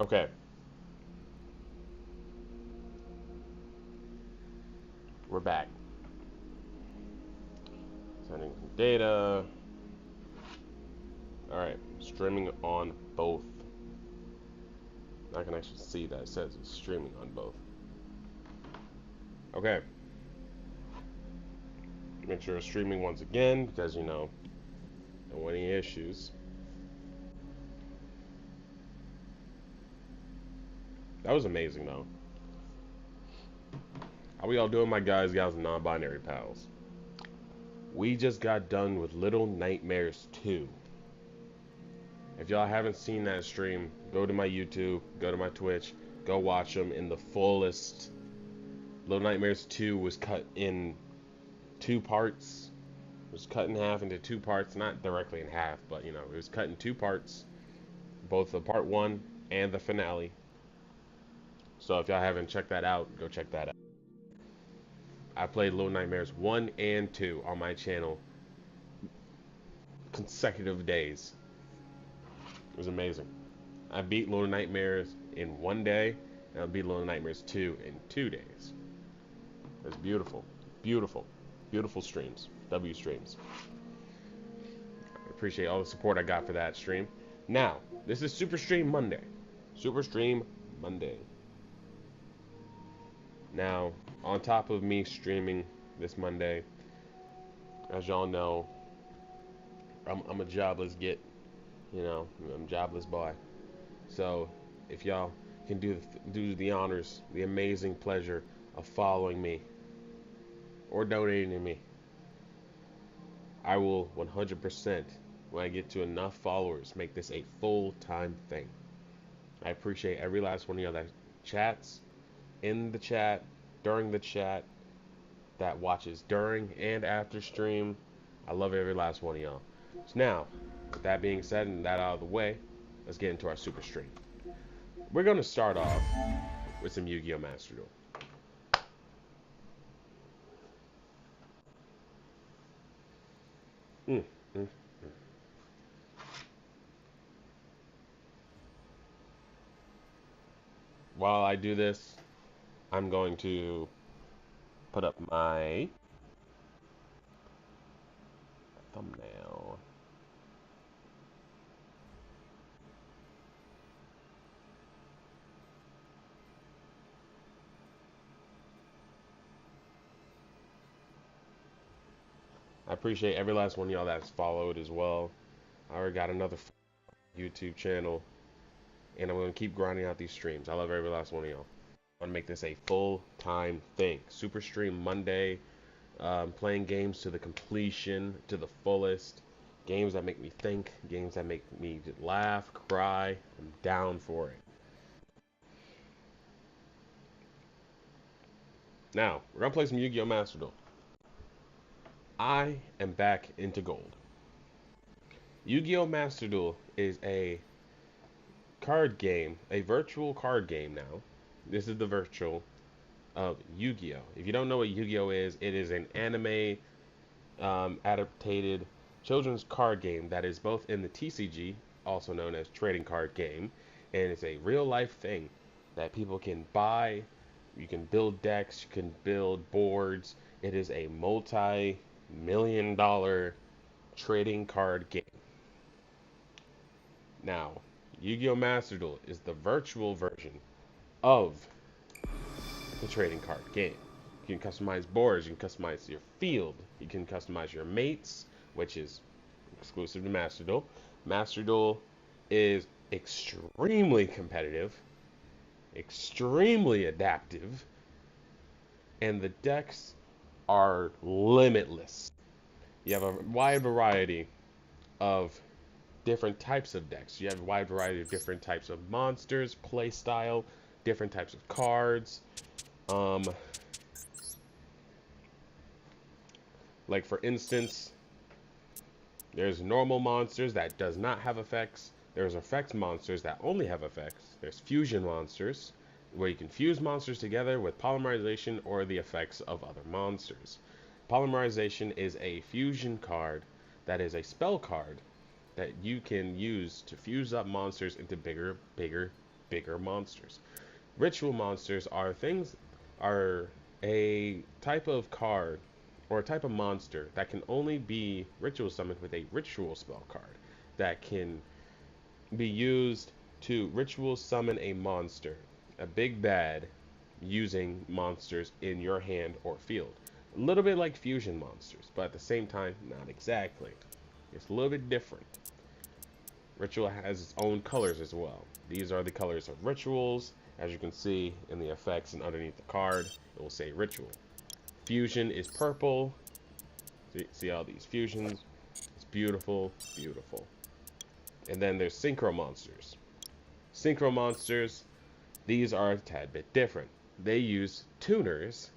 Okay, we're back. Sending some data. All right, streaming on both. I can actually see that it says it's streaming on both. Okay, make sure it's streaming once again because don't want any issues. That was amazing though. How we all doing, my guys, gals, and non-binary pals? We just got done with Little Nightmares 2. If y'all haven't seen that stream, go to my YouTube, go to my Twitch, go watch them in the fullest. Little Nightmares 2 was cut in two parts. It was cut in half into two parts, not directly in half, but it was cut in two parts, both the part 1 and the finale. So if y'all haven't checked that out, go check that out. I played Little Nightmares 1 and 2 on my channel consecutive days. It was amazing. I beat Little Nightmares in 1 day, and I beat Little Nightmares 2 in 2 days. It was beautiful. Beautiful. Beautiful streams. W streams. I appreciate all the support I got for that stream. Now, this is Superstream Monday. Superstream Monday. Now, on top of me streaming this Monday, as y'all know, I'm a jobless git. I'm a jobless boy. So, if y'all can do the honors, the amazing pleasure of following me or donating to me, I will 100%, when I get to enough followers, make this a full-time thing. I appreciate every last one of y'all that chats, in the chat, during the chat, that watches during and after stream. I love every last one of y'all. So now, with that being said and that out of the way, let's get into our super stream. We're going to start off with some Yu-Gi-Oh! Master Duel. Mm, mm. While I do this, I'm going to put up my thumbnail. I appreciate every last one of y'all that's followed as well. I already got another YouTube channel, and I'm going to keep grinding out these streams. I love every last one of y'all. I want to make this a full-time thing. Superstream Monday, playing games to the completion, to the fullest. Games that make me think, games that make me laugh, cry. I'm down for it. Now, we're going to play some Yu-Gi-Oh! Master Duel. I am back into gold. Yu-Gi-Oh! Master Duel is a card game, a virtual card game now. This is the virtual of Yu-Gi-Oh! If you don't know what Yu-Gi-Oh! Is, it is an anime adapted children's card game that is both in the TCG, also known as trading card game, and it's a real life thing that people can buy. You can build decks, you can build boards. It is a multi-million-dollar trading card game. Now, Yu-Gi-Oh! Master Duel is the virtual version of the trading card game. You can customize boards, you can customize your field, you can customize your mates, which is exclusive to Master Duel. Master Duel is extremely competitive, extremely adaptive, and the decks are limitless. You have a wide variety of different types of decks. You have a wide variety of different types of monsters, playstyle, different types of cards. Um, like for instance, there's normal monsters that does not have effects. There's effects monsters that only have effects. There's fusion monsters, where you can fuse monsters together with polymerization or the effects of other monsters. Polymerization is a fusion card that is a spell card that you can use to fuse up monsters into bigger bigger monsters. Ritual monsters are a type of card or a type of monster that can only be ritual summoned with a ritual spell card that can be used to ritual summon a monster, a big bad, using monsters in your hand or field. A little bit like fusion monsters, but at the same time, not exactly. It's a little bit different. Ritual has its own colors as well. These are the colors of rituals. As you can see in the effects and underneath the card, it will say ritual. Fusion is purple. See all these fusions? It's beautiful, beautiful. And then there's synchro monsters. Synchro monsters, these are a tad bit different. They use tuners.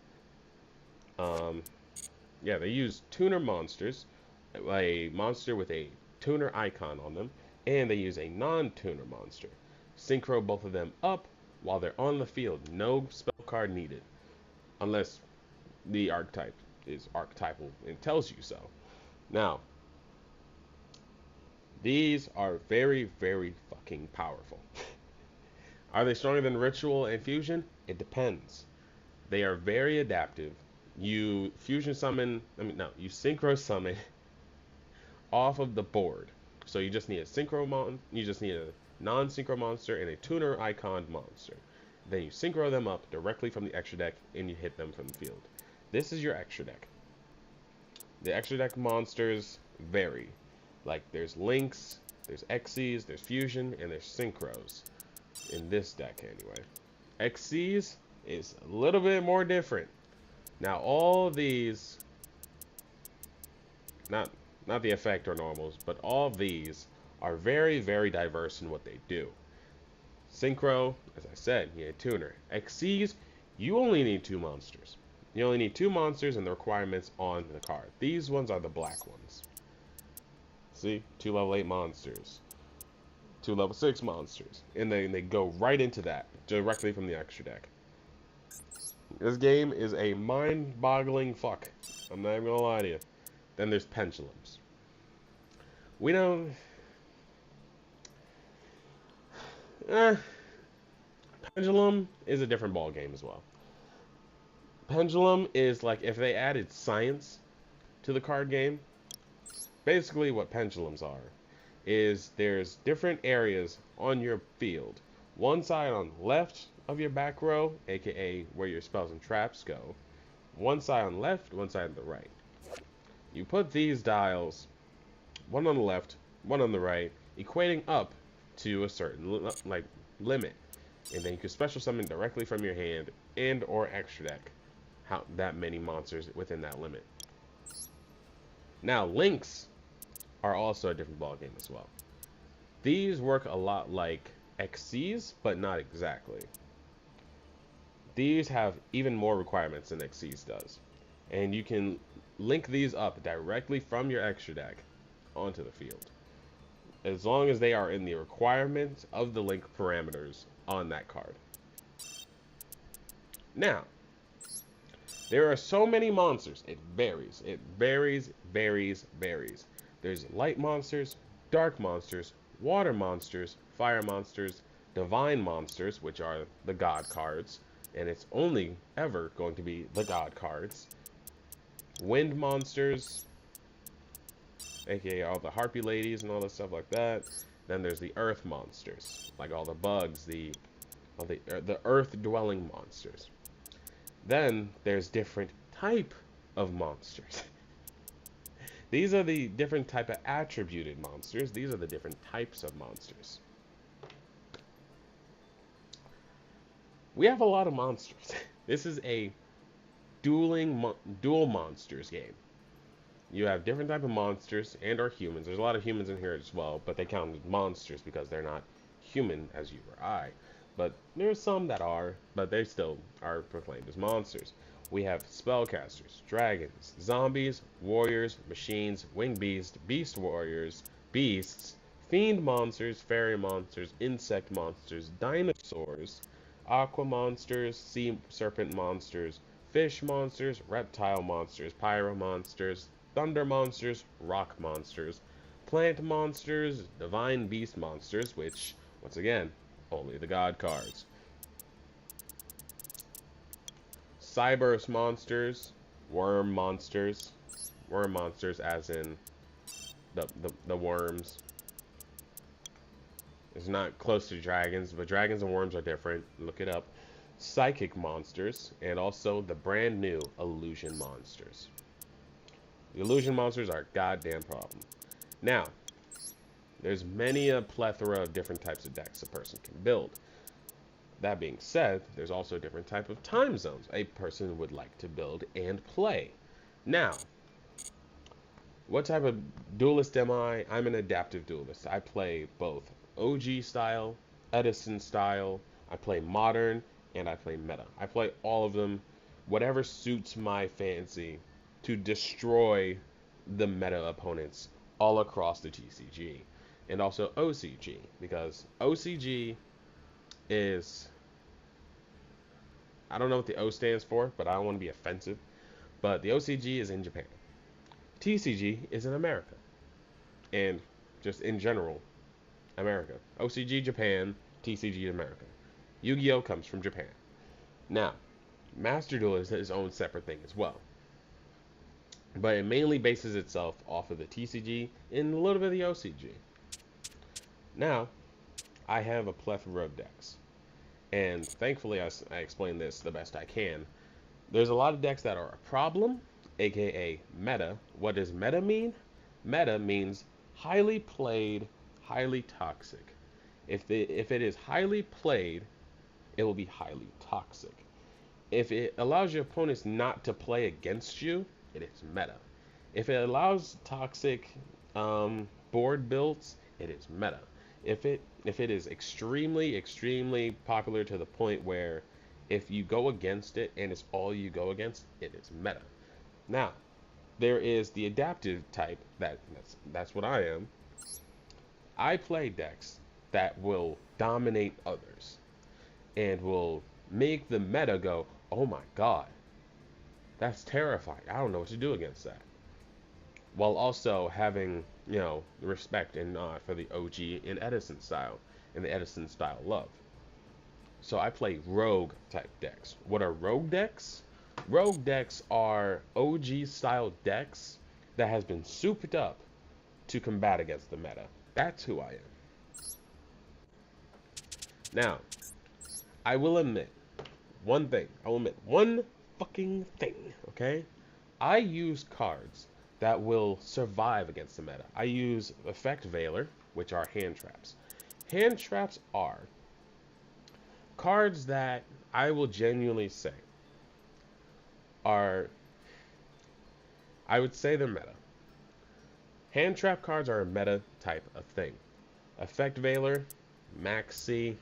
They use tuner monsters, a monster with a tuner icon on them, and they use a non-tuner monster. Synchro both of them up while they're on the field. No spell card needed, unless the archetype is archetypal and tells you so. Now, these are very, very fucking powerful. Are they stronger than Ritual and Fusion? It depends. They are very adaptive. You fusion summon, you synchro summon off of the board. So you just need you just need a non-synchro monster and a tuner icon monster. Then you synchro them up directly from the extra deck and you hit them from the field. This is your extra deck. The extra deck monsters vary. Like there's links, there's Xyz, there's fusion, and there's synchros. In this deck anyway. Xyz is a little bit more different. Now all these, not the effect or normals, but all these are very, very diverse in what they do. Synchro, as I said, you need a tuner. Xyz, you only need 2 monsters. You only need 2 monsters and the requirements on the card. These ones are the black ones. See? 2 level 8 monsters. 2 level 6 monsters. And then they go right into that, directly from the extra deck. This game is a mind-boggling fuck. I'm not even gonna lie to you. Then there's pendulums. We don't... Pendulum is a different ball game as well. Pendulum is like if they added science to the card game. Basically what pendulums are is there's different areas on your field. One side on left of your back row, aka where your spells and traps go. One side on left, one side on the right. You put these dials, one on the left, one on the right, equating up to a certain limit. And then you can special summon directly from your hand and or extra deck that many monsters within that limit. Now links are also a different ballgame as well. These work a lot like Xyz, but not exactly. These have even more requirements than Xyz does. And you can link these up directly from your extra deck onto the field. As long as they are in the requirements of the link parameters on that card. Now, there are so many monsters. It varies. It varies, varies, varies. There's light monsters, dark monsters, water monsters, fire monsters, divine monsters, which are the god cards, and it's only ever going to be the god cards. Wind monsters, aka all the harpy ladies and all that stuff like that. Then there's the earth monsters, like all the bugs, the earth dwelling monsters. Then there's different type of monsters. These are the different type of attributed monsters. These are the different types of monsters. We have a lot of monsters. This is a dual monsters game. You have different type of monsters and or humans. There's a lot of humans in here as well, but they count as monsters because they're not human as you or I. But there's some that are, but they still are proclaimed as monsters. We have spellcasters, dragons, zombies, warriors, machines, winged beasts, beast warriors, beasts, fiend monsters, fairy monsters, insect monsters, dinosaurs, aqua monsters, sea serpent monsters, fish monsters, reptile monsters, pyro monsters, thunder monsters, rock monsters, plant monsters, divine beast monsters, which, once again, Only the god cards. Cyberse monsters, worm monsters, worm monsters as in the worms. It's not close to dragons, but dragons and worms are different. Look it up. Psychic monsters, and also the brand new illusion monsters. The illusion monsters are a goddamn problem. Now, there's many a plethora of different types of decks a person can build. That being said, there's also a different type of time zones a person would like to build and play. Now, what type of duelist am I? I'm an adaptive duelist. I play both OG style, Edison style, I play modern, and I play meta. I play all of them, whatever suits my fancy, to destroy the meta opponents all across the TCG. And also OCG, because OCG is, I don't know what the O stands for, but I don't want to be offensive, but the OCG is in Japan. TCG is in America. And just in general, America. OCG Japan, TCG America. Yu-Gi-Oh comes from Japan. Now, Master Duel is its own separate thing as well. But it mainly bases itself off of the TCG and a little bit of the OCG. Now, I have a plethora of decks. And thankfully, I explained this the best I can. There's a lot of decks that are a problem, aka meta. What does meta mean? Meta means highly played, highly toxic. If it is highly played, it will be highly toxic. If it allows your opponents not to play against you, it is meta. If it allows toxic board builds, it is meta. If it is extremely popular to the point where if you go against it and it's all you go against, it is meta. Now, there is the adaptive type. That's what I am. I play decks that will dominate others and will make the meta go, oh my god, that's terrifying. I don't know what to do against that. While also having, respect and nod for the OG and Edison style and the Edison style love. So I play rogue type decks. What are rogue decks? Rogue decks are OG style decks that has been souped up to combat against the meta. That's who I am. Now, I will admit one thing. I will admit one fucking thing, okay? I use cards that will survive against the meta. I use Effect Veiler, which are hand traps. Hand traps are cards that I will genuinely say are, I would say they're meta. Hand trap cards are a meta type of thing. Effect Veiler, Maxi,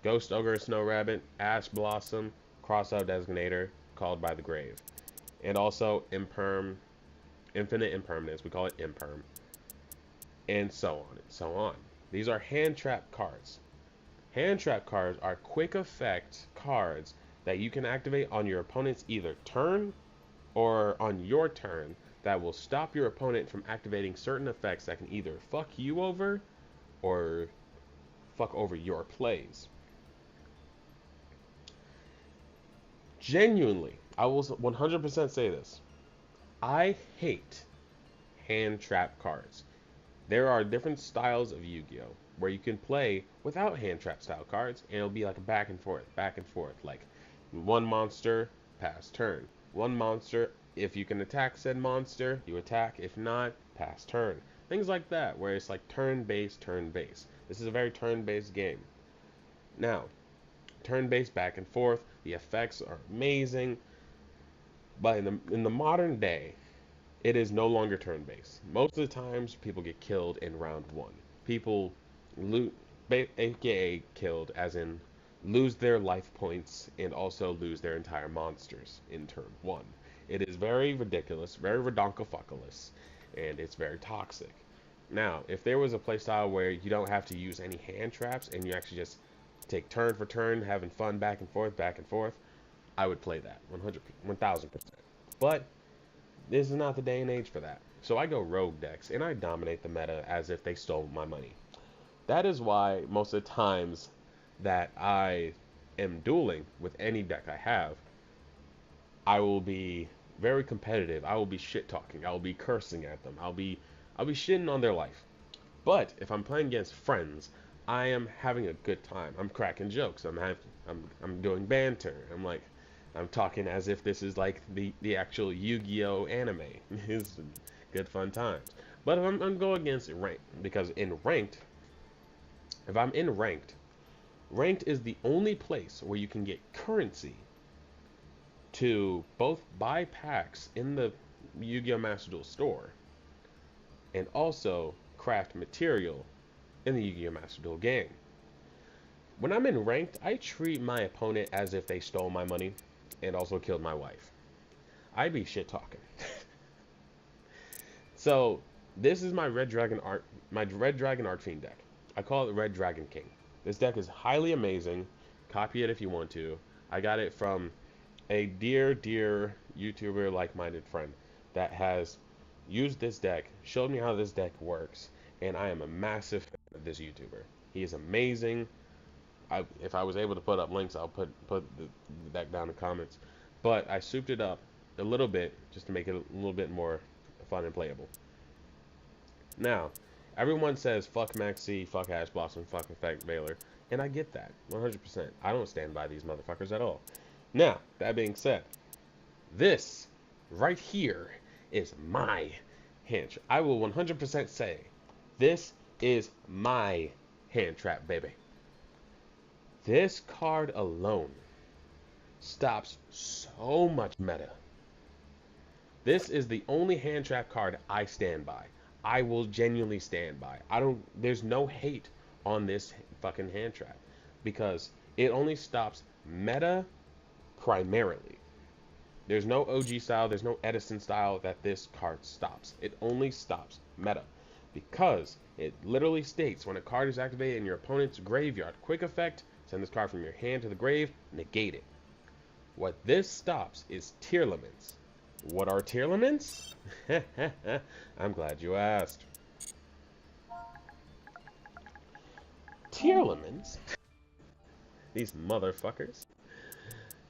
Ghost Ogre Snow Rabbit, Ash Blossom, Crossout Designator, Called by the Grave. And also Imperm, Infinite Impermanence, we call it Imperm. And so on and so on. These are hand trap cards. Hand trap cards are quick effect cards that you can activate on your opponent's either turn or on your turn that will stop your opponent from activating certain effects that can either fuck you over or fuck over your plays. Genuinely, I will 100% say this. I hate hand trap cards. There are different styles of Yu-Gi-Oh! Where you can play without hand trap style cards, and it'll be like a back and forth. Like one monster, pass turn. One monster, if you can attack said monster, you attack. If not, pass turn. Things like that, where it's like turn-based, turn-based. This is a very turn-based game. Now, turn-based back and forth, the effects are amazing. But in the modern day, it is no longer turn-based. Most of the times, people get killed in round one. People aka killed, as in lose their life points and also lose their entire monsters in turn one. It is very ridiculous, very redonkafuckaless, and it's very toxic. Now, if there was a playstyle where you don't have to use any hand traps and you actually just take turn for turn, having fun back and forth, I would play that 1000%. But this is not the day and age for that. So I go rogue decks and I dominate the meta as if they stole my money. That is why most of the times that I am dueling with any deck I have, I will be very competitive. I will be shit talking. I will be cursing at them. I'll be shitting on their life. But if I'm playing against friends, I am having a good time. I'm cracking jokes. I'm doing banter. I'm talking as if this is like the actual Yu-Gi-Oh anime. It's good fun times. But if I'm going against ranked, because in ranked, if I'm in ranked is the only place where you can get currency to both buy packs in the Yu-Gi-Oh Master Duel store and also craft material in the Yu-Gi-Oh Master Duel game. When I'm in ranked, I treat my opponent as if they stole my money and also killed my wife. I be shit talking. So this is my Red Dragon Arcfiend deck. I call it Red Dragon King. This deck is highly amazing. Copy it if you want to. I got it from a dear YouTuber like-minded friend that has used this deck, showed me how this deck works, and I am a massive fan of this YouTuber. He is amazing. If I was able to put up links, I'll put the deck down in the comments. But I souped it up a little bit just to make it a little bit more fun and playable. Now, everyone says fuck Maxi, fuck Ash Blossom, fuck Effect Veiler, and I get that 100%. I don't stand by these motherfuckers at all. Now, that being said, this right here is my hand trap. I will 100% say this is my hand trap, baby. This card alone stops so much meta. This is the only hand trap card I stand by. I will genuinely stand by. There's no hate on this fucking hand trap because it only stops meta primarily. There's no OG style, there's no Edison style that this card stops. It only stops meta because it literally states when a card is activated in your opponent's graveyard, quick effect, send this card from your hand to the grave, negate it. What this stops is Tearlaments. What are Tearlaments? I'm glad you asked. Tearlaments? These motherfuckers.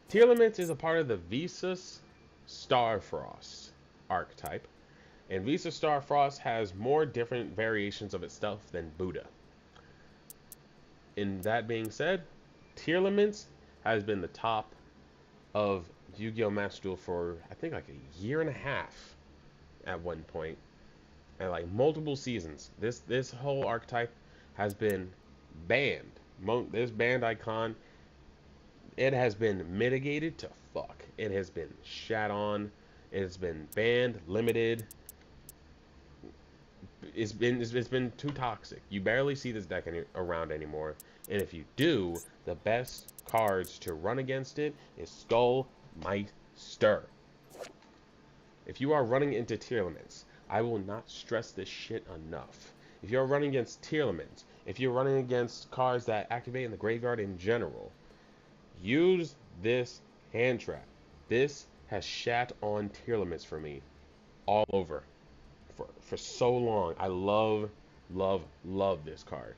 Tearlaments is a part of the Visas Starfrost archetype, and Visa Starfrost has more different variations of itself than Buddha. In that being said, Tearlaments has been the top of Yu-Gi-Oh! Master Duel for I think like a year and a half at one point, and like multiple seasons. This whole archetype has been banned. This banned icon, it has been mitigated to fuck. It has been shat on. It has been banned, limited. It's been too toxic. You barely see this deck around anymore. And if you do, the best cards to run against it is Skull Might Stir. If you are running into Tearlaments, I will not stress this shit enough. If you're running against Tearlaments, if you're running against cards that activate in the graveyard in general, use this hand trap. This has shat on Tearlaments for me all over for so long. I love this card.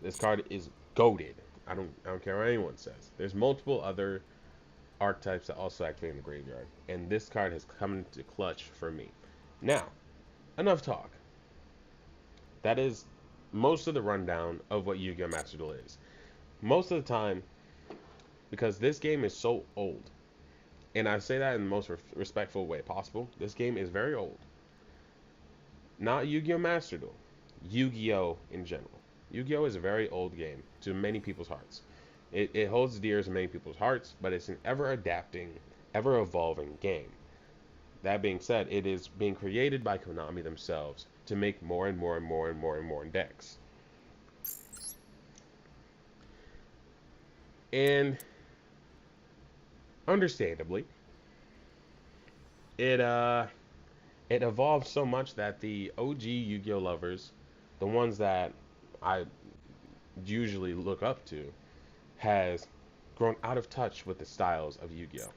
This card is goated. I don't care what anyone says. There's multiple other archetypes that also activate in the graveyard, and this card has come into clutch for me. Now, enough talk. That is most of the rundown of what Yu-Gi-Oh! Master Duel is. Most of the time, because this game is so old, and I say that in the most respectful way possible, this game is very old. Not Yu-Gi-Oh! Master Duel, Yu-Gi-Oh! In general. Yu-Gi-Oh! Is a very old game to many people's hearts. It holds dear to many people's hearts, but it's an ever-adapting, ever-evolving game. That being said, it is being created by Konami themselves to make more and more decks. And understandably, it evolved so much that the OG Yu-Gi-Oh lovers, the ones that I usually look up to, has grown out of touch with the styles of Yu-Gi-Oh!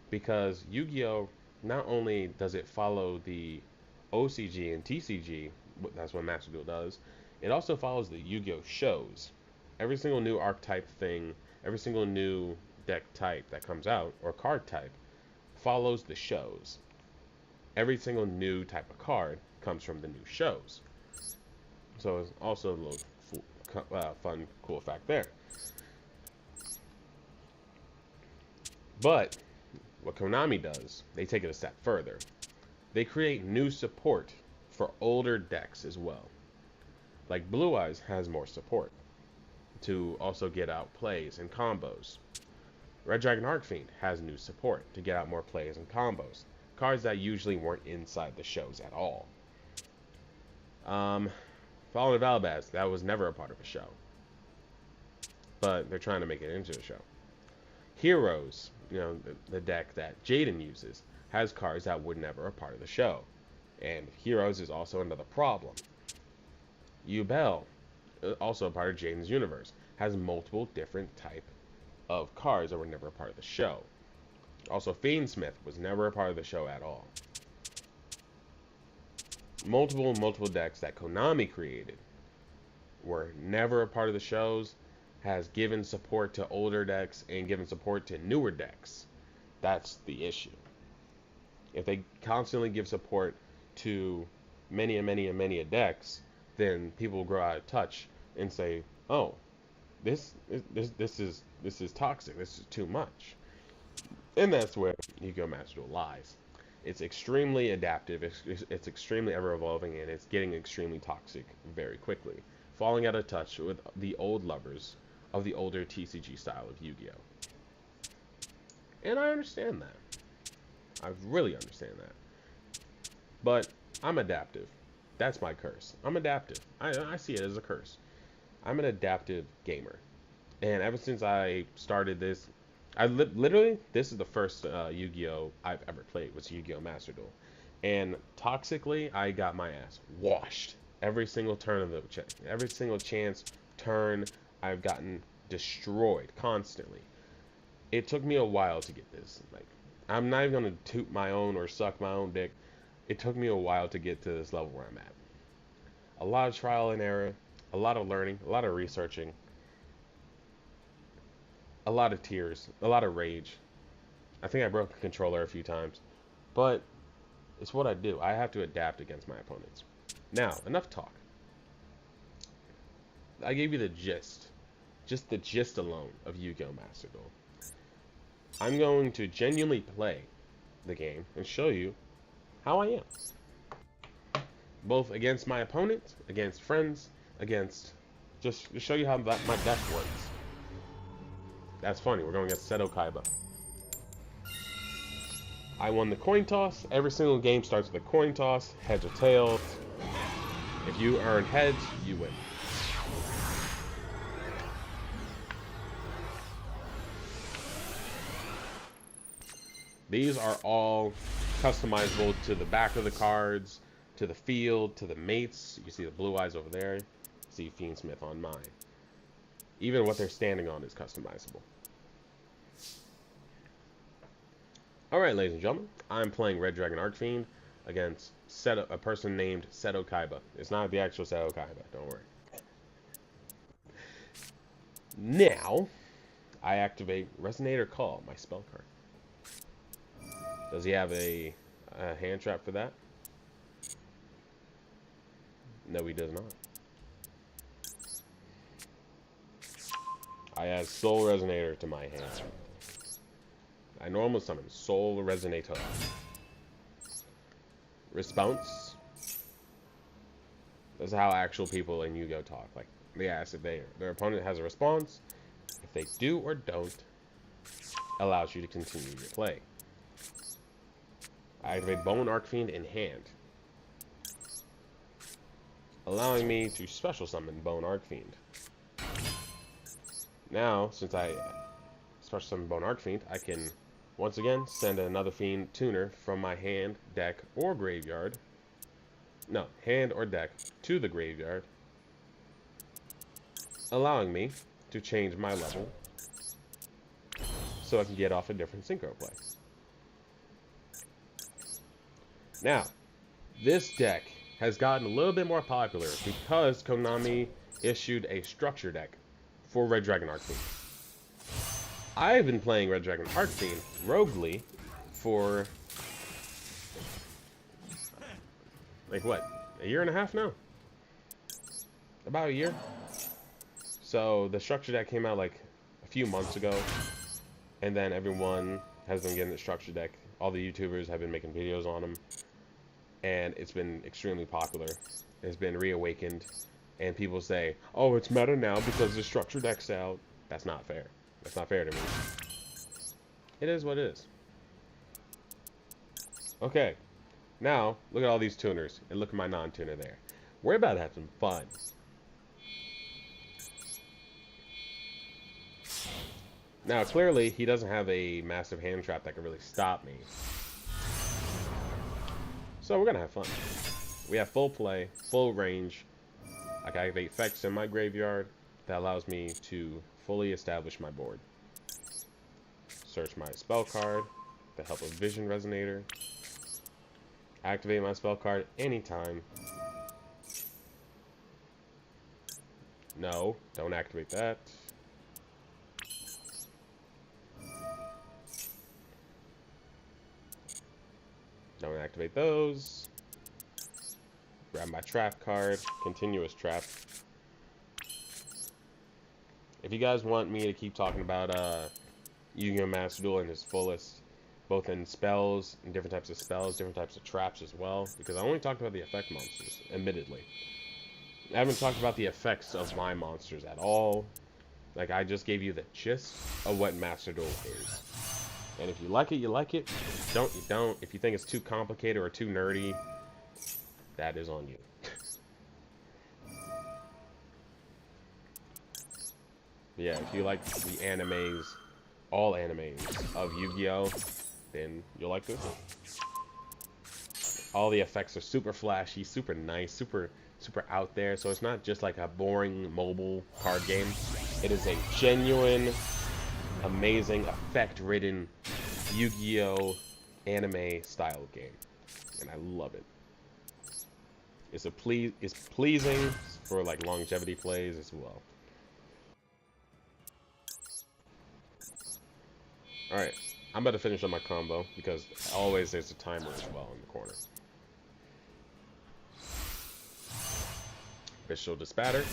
Because Yu-Gi-Oh! Not only does it follow the OCG and TCG, that's what Master Duel does, It also follows the Yu-Gi-Oh shows. Every single new archetype thing, every single new deck type that comes out, or card type, follows the shows. Every single new type of card comes from the new shows. So it's also a little fun, cool fact there. But what Konami does, they take it a step further. They create new support for older decks as well. Like Blue Eyes has more support to also get out plays and combos. Red Dragon Arcfiend has new support to get out more plays and combos. Cards that usually weren't inside the shows at all. Fallen of Albaz, that was never a part of a show. But they're trying to make it into a show. Heroes, the deck that Jaden uses, has cards that were never a part of the show. And Heroes is also another problem. Yubel, also a part of Jaden's universe, has multiple different type of cards that were never a part of the show. Also, Fiendsmith was never a part of the show at all. Multiple decks that Konami created were never a part of the shows, has given support to older decks and given support to newer decks. That's the issue. If they constantly give support to many decks, then people will grow out of touch and say, "Oh, this is toxic. This is too much." And that's where Yu-Gi-Oh! Master Duel lies. It's extremely adaptive, it's extremely ever-evolving, and it's getting extremely toxic very quickly, falling out of touch with the old lovers of the older TCG style of Yu-Gi-Oh! And I understand that. I really understand that. But I'm adaptive. That's my curse. I'm adaptive. I see it as a curse. I'm an adaptive gamer. And ever since I started this, literally, this is the first Yu-Gi-Oh! I've ever played, was Yu-Gi-Oh! Master Duel. And toxically, I got my ass washed. Every single turn of every single chance turn, I've gotten destroyed constantly. It took me a while to get this. Like, I'm not even gonna toot my own or suck my own dick. It took me a while to get to this level where I'm at. A lot of trial and error, a lot of learning, a lot of researching, a lot of tears, a lot of rage. I think I broke a controller a few times, but it's what I do. I have to adapt against my opponents. Now, enough talk. I gave you the gist, just the gist alone of Yu-Gi-Oh! Master Duel. I'm going to genuinely play the game and show you how I am. Both against my opponent, against friends, against... just to show you how my deck works. That's funny, we're going against Seto Kaiba. I won the coin toss. Every single game starts with a coin toss, heads or tails. If you earn heads, you win. These are all customizable to the back of the cards, to the field, to the mates. You see the Blue Eyes over there. You see Fiendsmith on mine. Even what they're standing on is customizable. Alright, ladies and gentlemen, I'm playing Red Dragon Arcfiend against a person named Seto Kaiba. It's not the actual Seto Kaiba, don't worry. Now, I activate Resonator Call, my spell card. Does he have a hand trap for that? No, he does not. I add Soul Resonator to my hand. I normally summon Soul Resonator. Response. This is how actual people in Yu-Gi-Oh! Talk. Like, they ask if their opponent has a response. If they do or don't, allows you to continue your play. I activate Bone Arcfiend in hand, allowing me to special summon Bone Arcfiend. Now, since I special summon Bone Arcfiend, I can once again send another Fiend Tuner from my hand, deck, or graveyard. No, hand or deck to the graveyard, allowing me to change my level so I can get off a different synchro play. Now, this deck has gotten a little bit more popular because Konami issued a structure deck for Red Dragon Arc Fiend. I've been playing Red Dragon Arc Fiend roguely for like what, a year and a half now? About a year. So the structure deck came out like a few months ago, and then everyone has been getting the structure deck. All the YouTubers have been making videos on them, and it's been extremely popular. It's been reawakened, and people say, "Oh, it's meta now because the structure deck's out." That's not fair. That's not fair to me. It is what it is. Okay, now look at all these tuners, and look at my non-tuner there. We're about to have some fun. Now, clearly, he doesn't have a massive hand trap that can really stop me. So we're gonna have fun. We have full play, full range. I can activate effects in my graveyard that allows me to fully establish my board. Search my spell card with the help of Vision Resonator. Activate my spell card anytime. No, don't activate that. Don't activate those. Grab my trap card, continuous trap. If you guys want me to keep talking about Yu-Gi-Oh! Master Duel in his fullest, both in spells, and different types of spells, different types of traps as well, because I only talked about the effect monsters, admittedly. I haven't talked about the effects of my monsters at all. Like, I just gave you the gist of what Master Duel is. And if you like it, you like it. If you don't, you don't. If you think it's too complicated or too nerdy, that is on you. Yeah, if you like the animes, all animes of Yu-Gi-Oh!, then you'll like this. All the effects are super flashy, super nice, super out there. So it's not just like a boring mobile card game. It is a genuine, amazing, effect-ridden Yu-Gi-Oh! Anime style game, and I love it. It's pleasing for like longevity plays as well. All right, I'm about to finish up my combo because always there's a timer as well in the corner. Bishop Dispatter.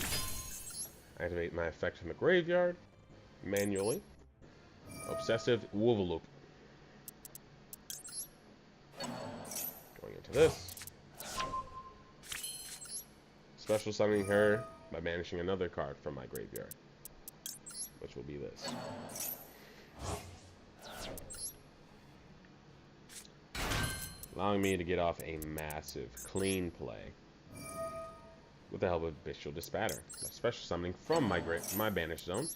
Activate my effect from the graveyard manually. Obsessive Woovaloop. Going into this. Special summoning her by banishing another card from my graveyard, which will be this. Allowing me to get off a massive clean play with the help of Bishop Dispatter. A special summoning from my banished zone.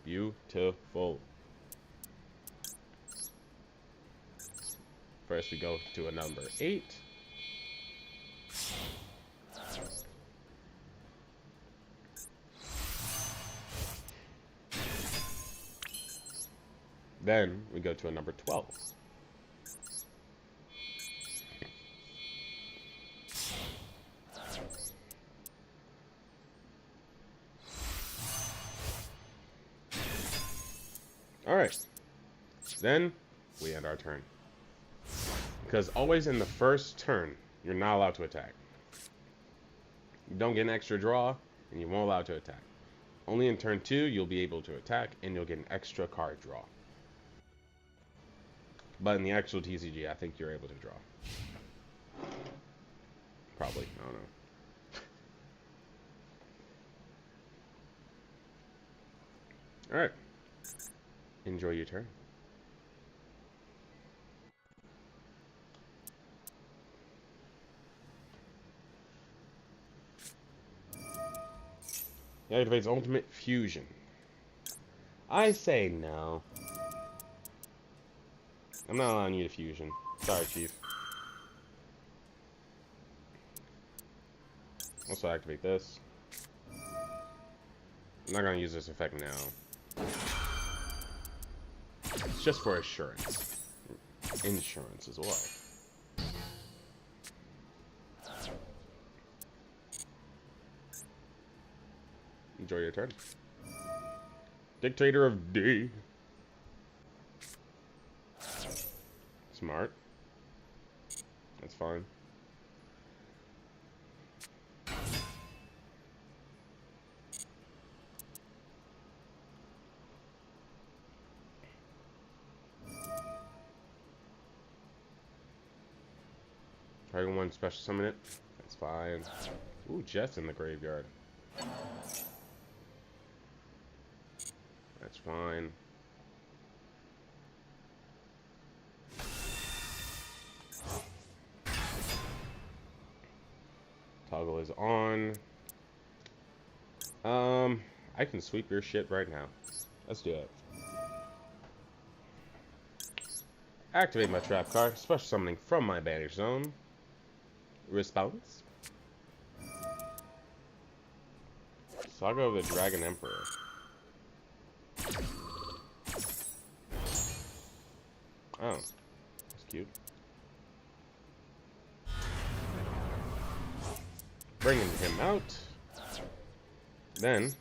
Beautiful. First we go to a number 8. Then we go to a number 12. Alright. Then we end our turn. Because always in the first turn, you're not allowed to attack. You don't get an extra draw, and you won't allow to attack. Only in turn 2, you'll be able to attack, and you'll get an extra card draw. But in the actual TCG, I think you're able to draw. Probably. I don't know. Alright. Enjoy your turn. He activates Ultimate Fusion. I say no. I'm not allowing you to fusion. Sorry, Chief. Also activate this. I'm not going to use this effect now. It's just for assurance. insurance as well. Enjoy your turn. Dictator of D. Smart. That's fine. Dragon 1 special summon it. That's fine. Ooh, Jets in the graveyard. That's fine. Toggle is on. I can sweep your shit right now. Let's do it. Activate my trap card. Special summoning from my banish zone. Response. Saga of the Dragon Emperor. Oh, that's cute. Bringing him out. Then,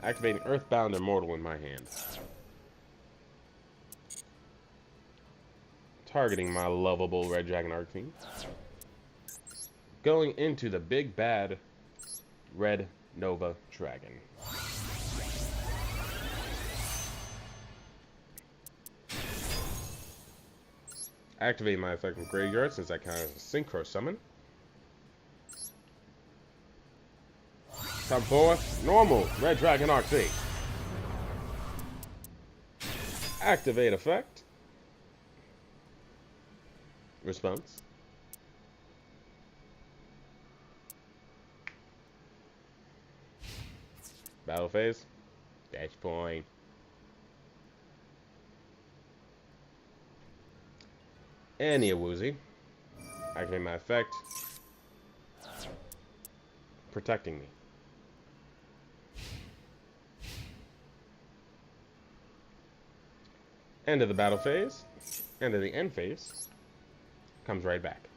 activating Earthbound Immortal in my hand. Targeting my lovable Red Dragon Arcane. Going into the big bad Red Nova Dragon. Activate my effect from graveyard since I count as a synchro summon. Come forth, normal Red Dragon Arcane. Activate effect. Response. Battle phase. Dash point. Any a woozy. Activate my effect. Protecting me. End of the battle phase. End of the end phase. Comes right back.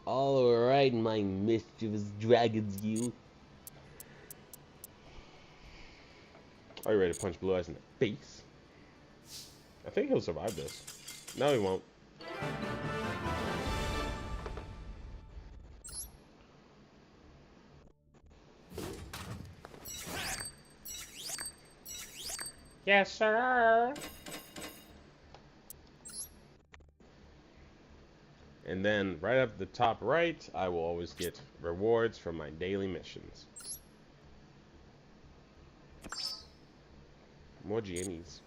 All right, my mischievous dragons, you. Are you ready to punch Blue Eyes in the face? I think he'll survive this. No, he won't. Yes, sir. And then right up the top right, I will always get rewards from my daily missions. More Giannis.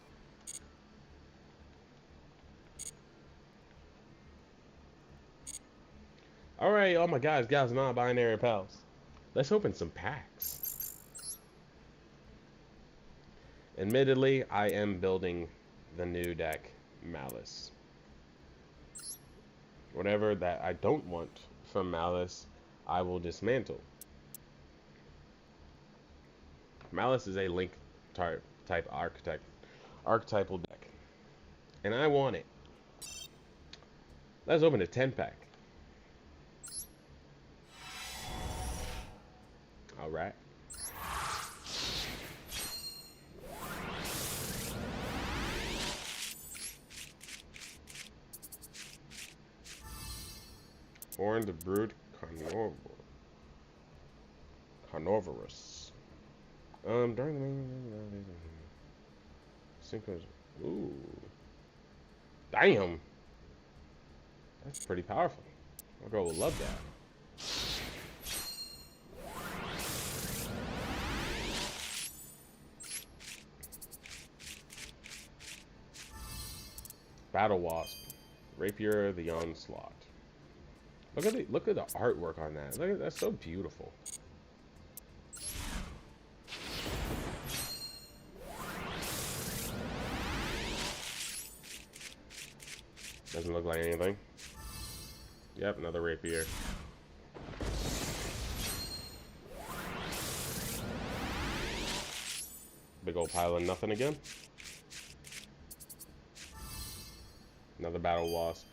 Alright, all my guys, non-binary pals. Let's open some packs. Admittedly, I am building the new deck, Malice. Whatever that I don't want from Malice, I will dismantle. Malice is a Link type archetypal deck. And I want it. Let's open a 10-pack. Alright. Horned Brood Carnivorous. During the Synchros. Ooh. Damn. That's pretty powerful. My girl will love that. Battle Wasp. Rapier the Onslaught. Look at the artwork on that. Look at that's so beautiful. Doesn't look like anything. Yep, another rapier. Big old pile of nothing again. Another battle wasp.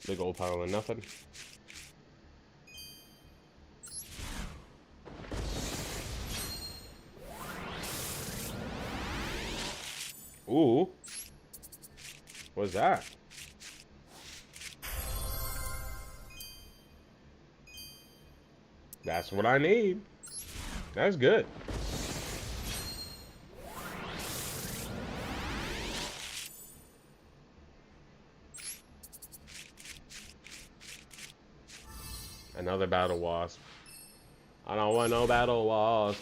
Big old pile of nothing. Ooh. What's that? That's what I need. That's good. Another battle wasp. I don't want no battle wasp.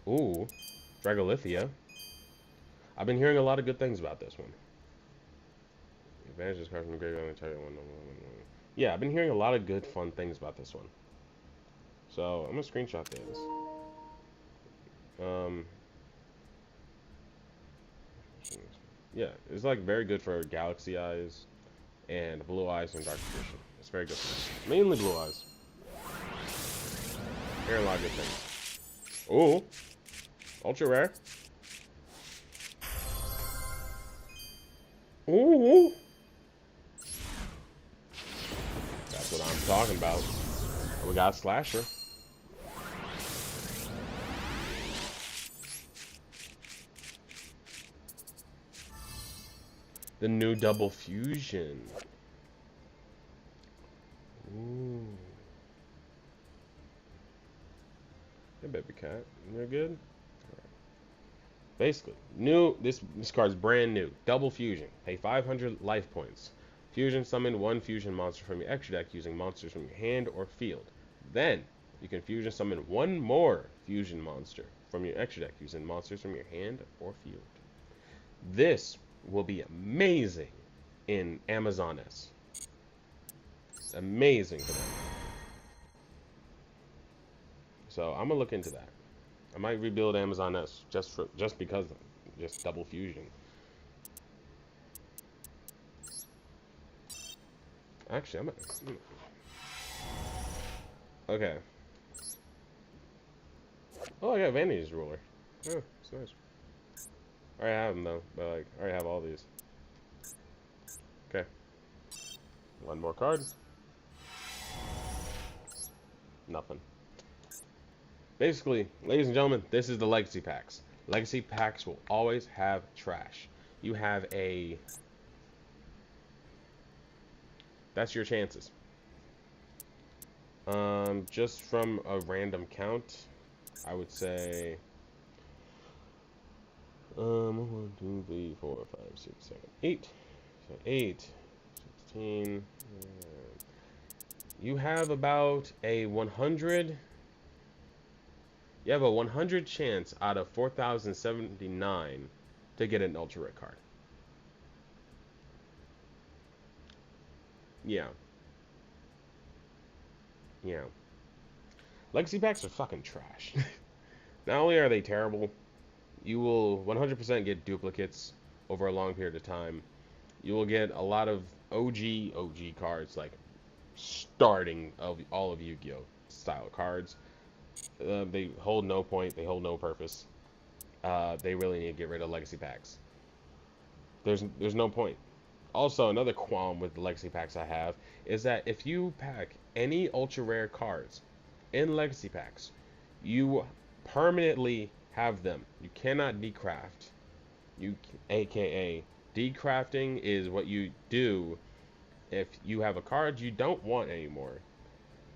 Ooh, Dragolithia. I've been hearing a lot of good things about this one. Advantage this card from the graveyard. Yeah, I've been hearing a lot of good, fun things about this one. So I'm gonna screenshot this. Yeah, it's like very good for Galaxy Eyes and Blue Eyes and Dark Edition. It's very good for that. Mainly Blue Eyes. Hearing a lot of good things. Ooh, ultra rare. Ooh, that's what I'm talking about. We got Slasher. The new double fusion. Ooh. Hey, baby cat. You're good? Right. Basically, new. This card's brand new. Double fusion. Pay 500 life points. Fusion summon one fusion monster from your extra deck using monsters from your hand or field. Then, you can fusion summon one more fusion monster from your extra deck using monsters from your hand or field. This will be amazing in Amazon S. Amazing for them. So I'm gonna look into that. I might rebuild Amazon S just because of just double fusion. Actually, I'm gonna. Okay. Oh, I got Vanity's Ruler. Oh, it's nice. I already have them though, but like I already have all these. Okay. One more card. Nothing. Basically, ladies and gentlemen, this is the Legacy Packs. Legacy Packs will always have trash. You have a... That's your chances. Just from a random count, I would say... 1, 2, 3, 4, 5, 6, 7, 8. So 8, 16... You have about a 100... You have a 100 chance out of 4,079 to get an ultra rare card. Yeah. Yeah. Legacy packs are fucking trash. Not only are they terrible, you will 100% get duplicates over a long period of time. You will get a lot of OG cards, like starting of all of Yu-Gi-Oh style cards. They hold no point. They hold no purpose. They really need to get rid of legacy packs. There's no point. Also, another qualm with the legacy packs I have is that if you pack any ultra rare cards in legacy packs, you permanently have them. You cannot decraft. AKA decrafting is what you do if you have a card you don't want anymore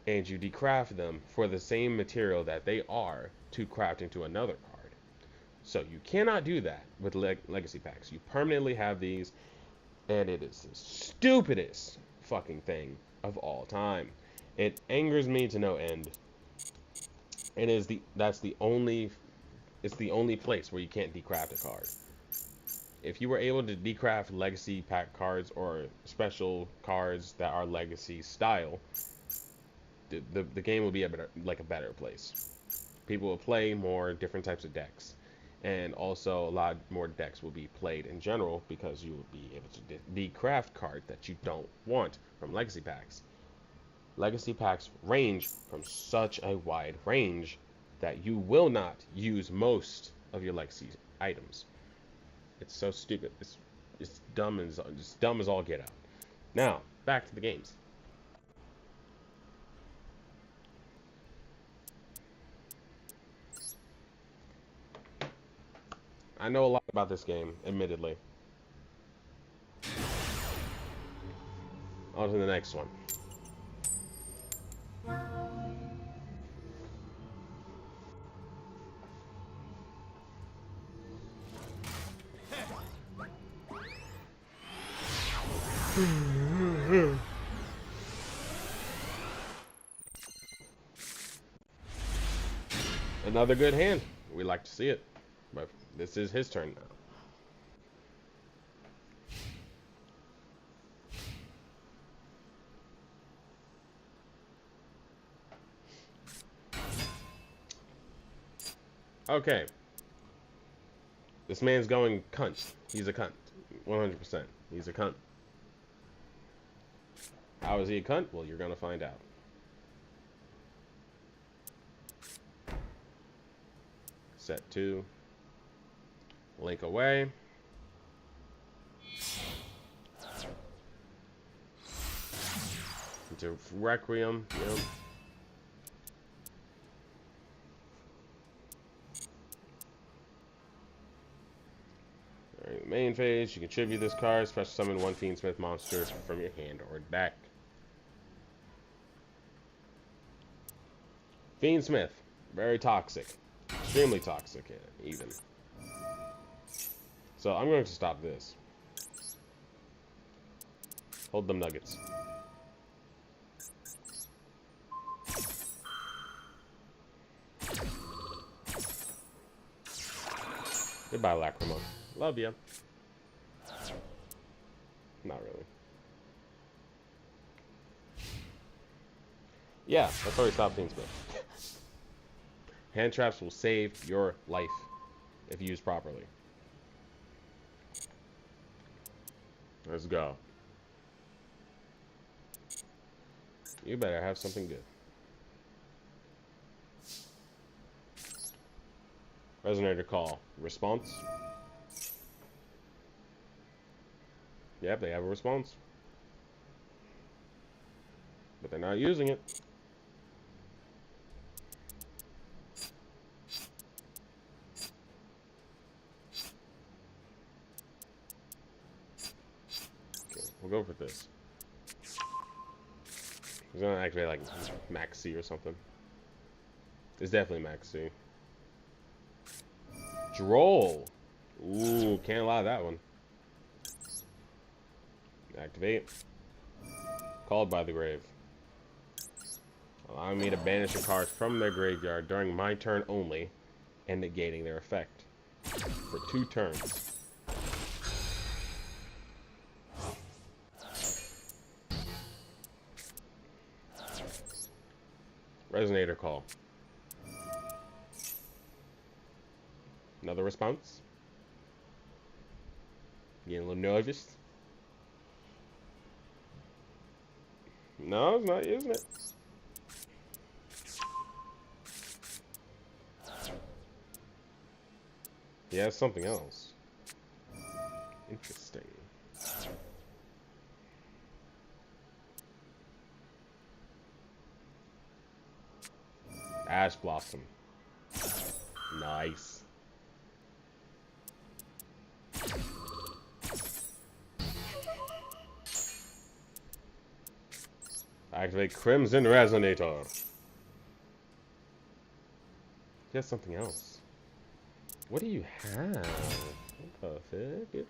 and you decraft them for the same material that they are to craft into another card. So you cannot do that with legacy packs. You permanently have these, and it is the stupidest fucking thing of all time. It angers me to no end. And that's the only it's the only place where you can't decraft a card. If you were able to decraft legacy pack cards or special cards that are legacy style, the game will be a better place. People will play more different types of decks. And also, a lot more decks will be played in general because you will be able to decraft cards that you don't want from legacy packs. Legacy packs range from such a wide range that you will not use most of your legacy items. It's so stupid. It's dumb as all get out. Now, back to the games. I know a lot about this game, admittedly. On to the next one. Another good hand. We like to see it. But this is his turn now. Okay. This man's going cunt. He's a cunt. 100%. He's a cunt. How is he a cunt? Well, you're going to find out. Set 2. Link away. Into Requiem. Yep. Alright, main phase, you can tribute this card, special summon one Fiendsmith monster from your hand or deck. Fiendsmith, very toxic. Extremely toxic, even. So I'm going to stop this. Hold them nuggets. Goodbye, Lacrima. Love ya. Not really. Yeah, that's why we stopped Fiendsmith. Hand traps will save your life if used properly. Let's go. You better have something good. Resonator call. Response. Yep, they have a response. But they're not using it. Okay, we'll go for this. He's gonna activate like Max C or something. It's definitely Max C. Droll. Ooh, can't lie that one. Activate. Called by the grave. Allowing me to banish a card from their graveyard during my turn only and negating their effect for 2 turns. Resonator call. Another response. Getting a little nervous. No, it's not using it. He has something else. Interesting. Ash Blossom. Nice. Activate Crimson Resonator. He has something else. What do you have? What the fuck?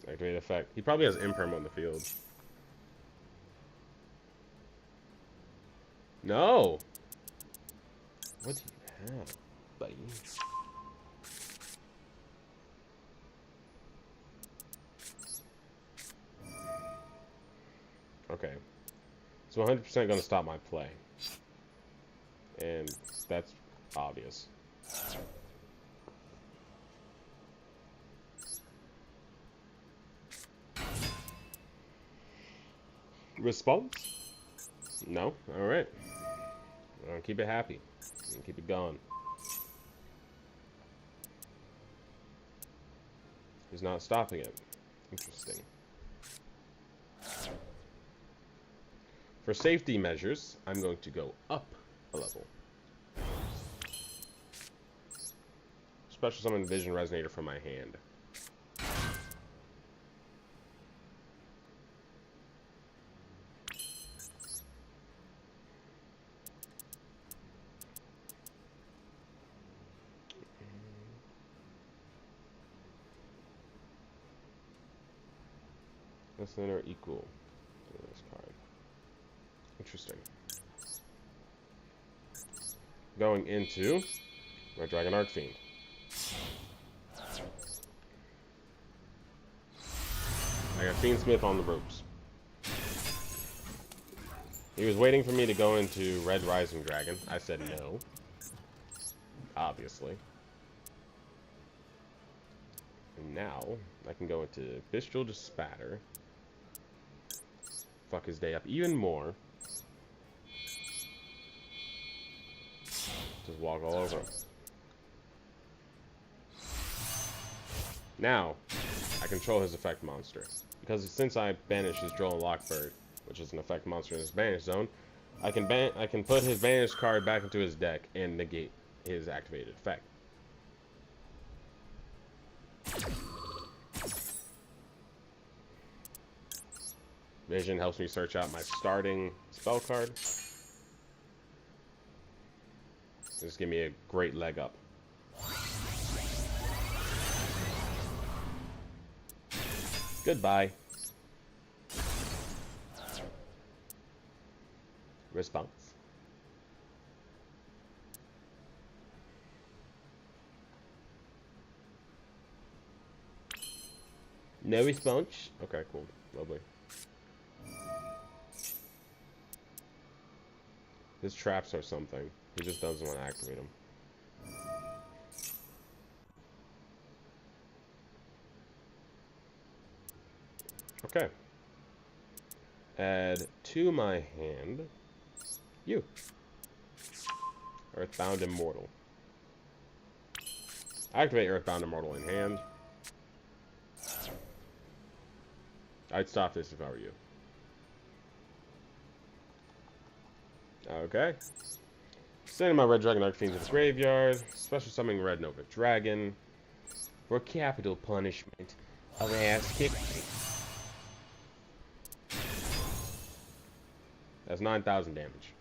Activate effect. He probably has Imperm on the field. No! What do you have, buddy? Okay. So 100% going to stop my play. And that's obvious. Response? No? Alright. I'll keep it happy. And keep it going. He's not stopping it. Interesting. For safety measures, I'm going to go up a level. Special summon Vision Resonator from my hand. Less than or equal to this card. Interesting. Going into Red Dragon Archfiend. I got Fiendsmith on the ropes. He was waiting for me to go into Red Rising Dragon. I said no. Obviously. And now, I can go into Bestial Despatter. Fuck his day up even more. Just walk all over him. Now, I control his effect monster. Because since I banished his Droll and Lockbird, which is an effect monster in his banish zone, I can put his banished card back into his deck and negate his activated effect. Vision helps me search out my starting spell card. Just give me a great leg up. Goodbye. Response. No response? Okay, cool. Lovely. His traps are something. He just doesn't want to activate them. Okay. Add to my hand you. Earthbound Immortal. Activate Earthbound Immortal in hand. I'd stop this if I were you. Okay. Sending my Red Dragon Archfiend to the graveyard. Special summoning Red Nova Dragon. For capital punishment of ass kicking. That's 9,000 damage.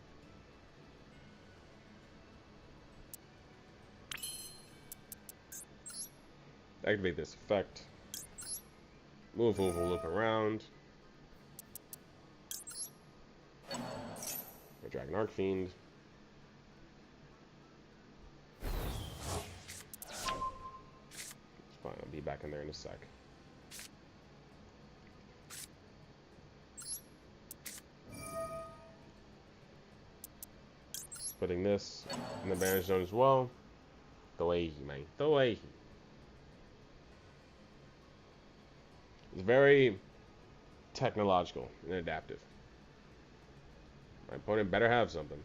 Activate this effect. Move over, loop around. Red Dragon Archfiend. It's fine, I'll be back in there in a sec. Putting this in the banish zone as well. The way he, man. The way he. It's very technological and adaptive. My opponent better have something.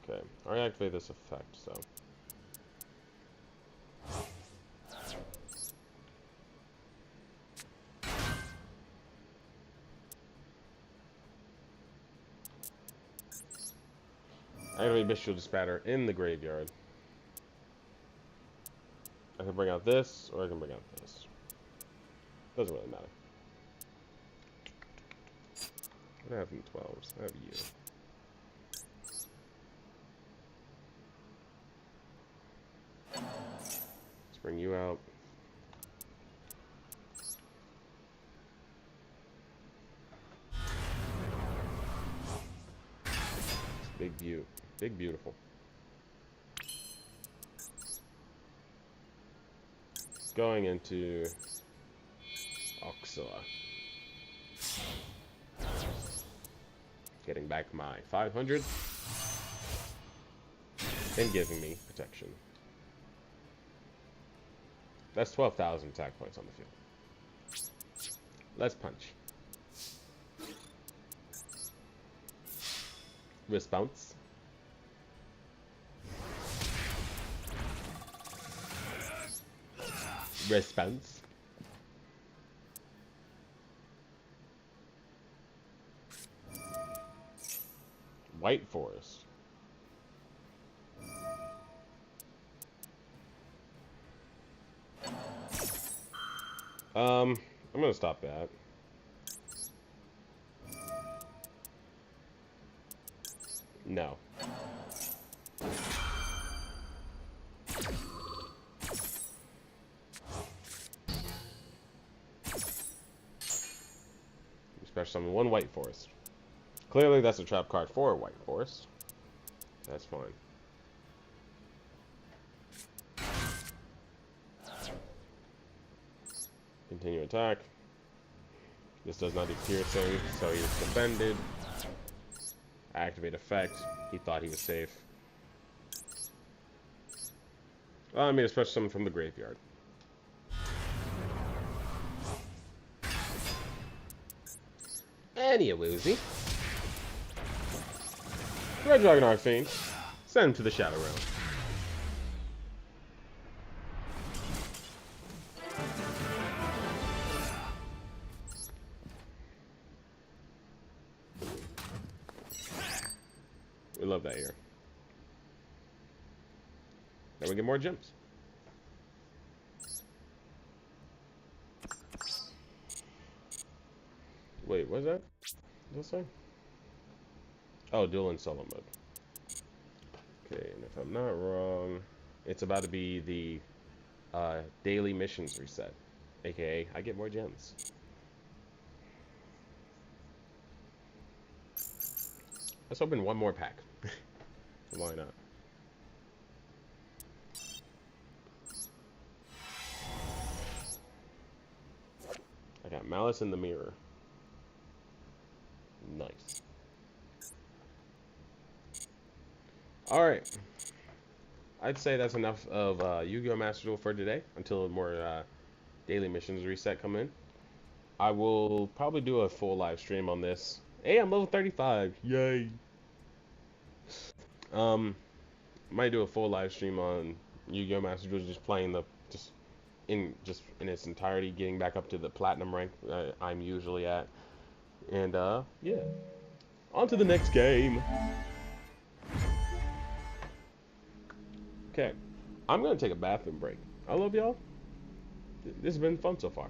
Okay, I already activate this effect, so. Activate Bestial Despatter in the graveyard. I can bring out this, or I can bring out this. Doesn't really matter. What do I have in 12s? I have you. Let's bring you out. Big beautiful. going into Oxala. Getting back my 500 and giving me protection. That's 12,000 attack points on the field. Let's punch. Wrist bounce. Wrist bounce. White Forest. I'm gonna stop that. No. Special summon one White Forest. Clearly that's a trap card for a White Forest. That's fine. Continue attack. This does not do piercing, so he's defended. Activate effect. He thought he was safe. I made a special summon from the graveyard. Any woozy. Red Dragon Arcane. Send him to the Shadow Realm. We love that here. Then we get more gems. Wait, what's that? What's that say? Oh, dual and solo mode. Okay, and if I'm not wrong, it's about to be the daily missions reset. AKA, I get more gems. Let's open one more pack. Why not? I got Malice in the Mirror. Nice. Alright. I'd say that's enough of Yu-Gi-Oh! Master Duel for today until more daily missions reset come in. I will probably do a full live stream on this. Hey, I'm level 35. Yay. Might do a full live stream on Yu-Gi-Oh! Master Duel, just playing the just in its entirety, getting back up to the platinum rank I'm usually at. And yeah. On to the next game. Okay. I'm gonna take a bathroom break. I love y'all. This has been fun so far.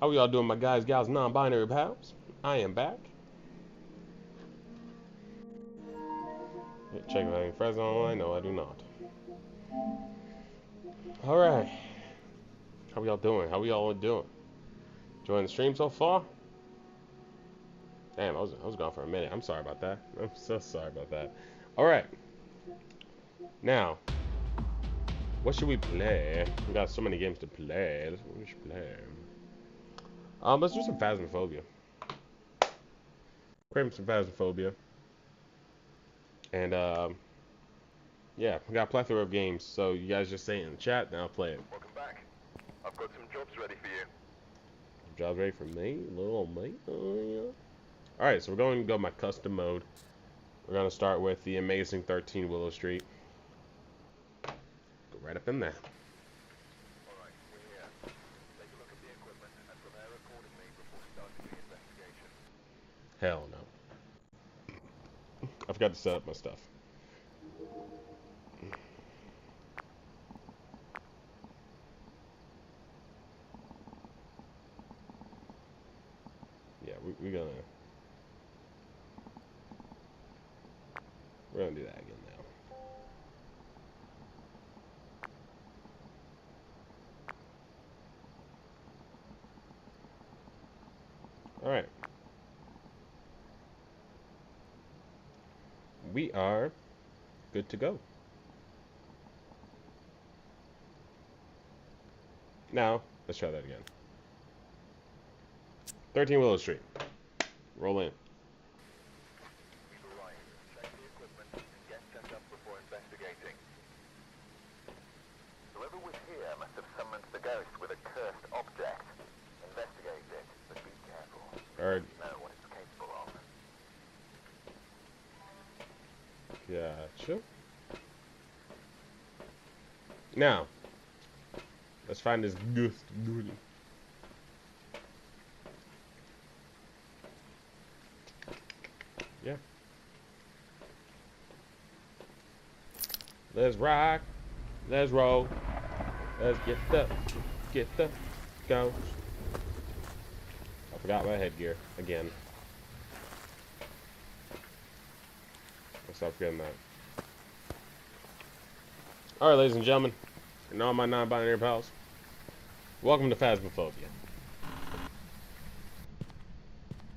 How y'all doing, my guys, gals, non-binary pals? I am back. Check if I have any friends online. No, I do not. All right. How y'all doing? How y'all doing? Enjoying the stream so far? Damn, I was gone for a minute. I'm sorry about that. I'm so sorry about that. All right. Now, what should we play? We got so many games to play. What we should play? Let's do some Phasmophobia. Crave some Phasmophobia. And yeah, we got a plethora of games. So you guys just say it in the chat, then I'll play it. Welcome back. I've got some jobs ready for you. Jobs ready for me? Little old me? Oh yeah. All right, so we're going to go my custom mode. We're going to start with the amazing 13 Willow Street. Go right up in there. Alright, we're here. Take a look at the equipment and prepare accordingly before starting the investigation. Hell no. I forgot to set up my stuff. Yeah, we're gonna do that again now. All right. We are good to go. Now, let's try that again. 13 Willow Street. Roll in. We've arrived. Check the equipment and get set up before investigating. Whoever was here must have summoned the ghost with a cursed object. Investigate it, but be careful. Alright. You know what it's capable of. Gotcha. Now, let's find this ghost ghoulie. Yeah. Let's rock. Let's roll. Let's get the ghost. I forgot my headgear again. Let's stop forgetting that. Alright, ladies and gentlemen, and all my non-binary pals, welcome to Phasmophobia.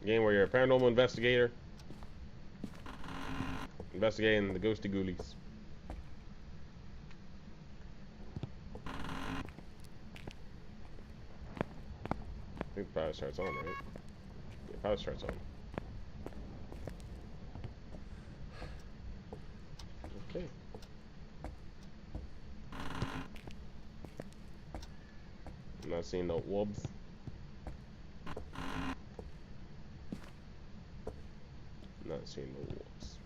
A game where you're a paranormal investigator investigating the ghosty ghoulies. I think the power starts on, right? Yeah, power starts on. Okay. I'm not seeing no orbs. Not seeing no orbs.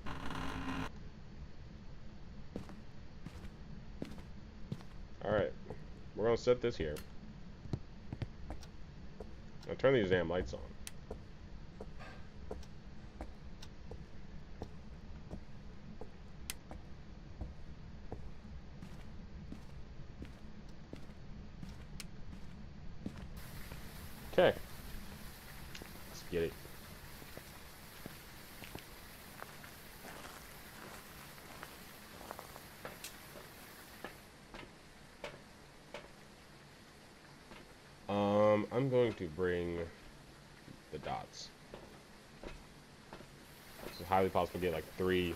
Alright. We're gonna set this here. Now turn these damn lights on. Okay. Let's get it. I'm going to bring the dots. It's highly possible to get like 3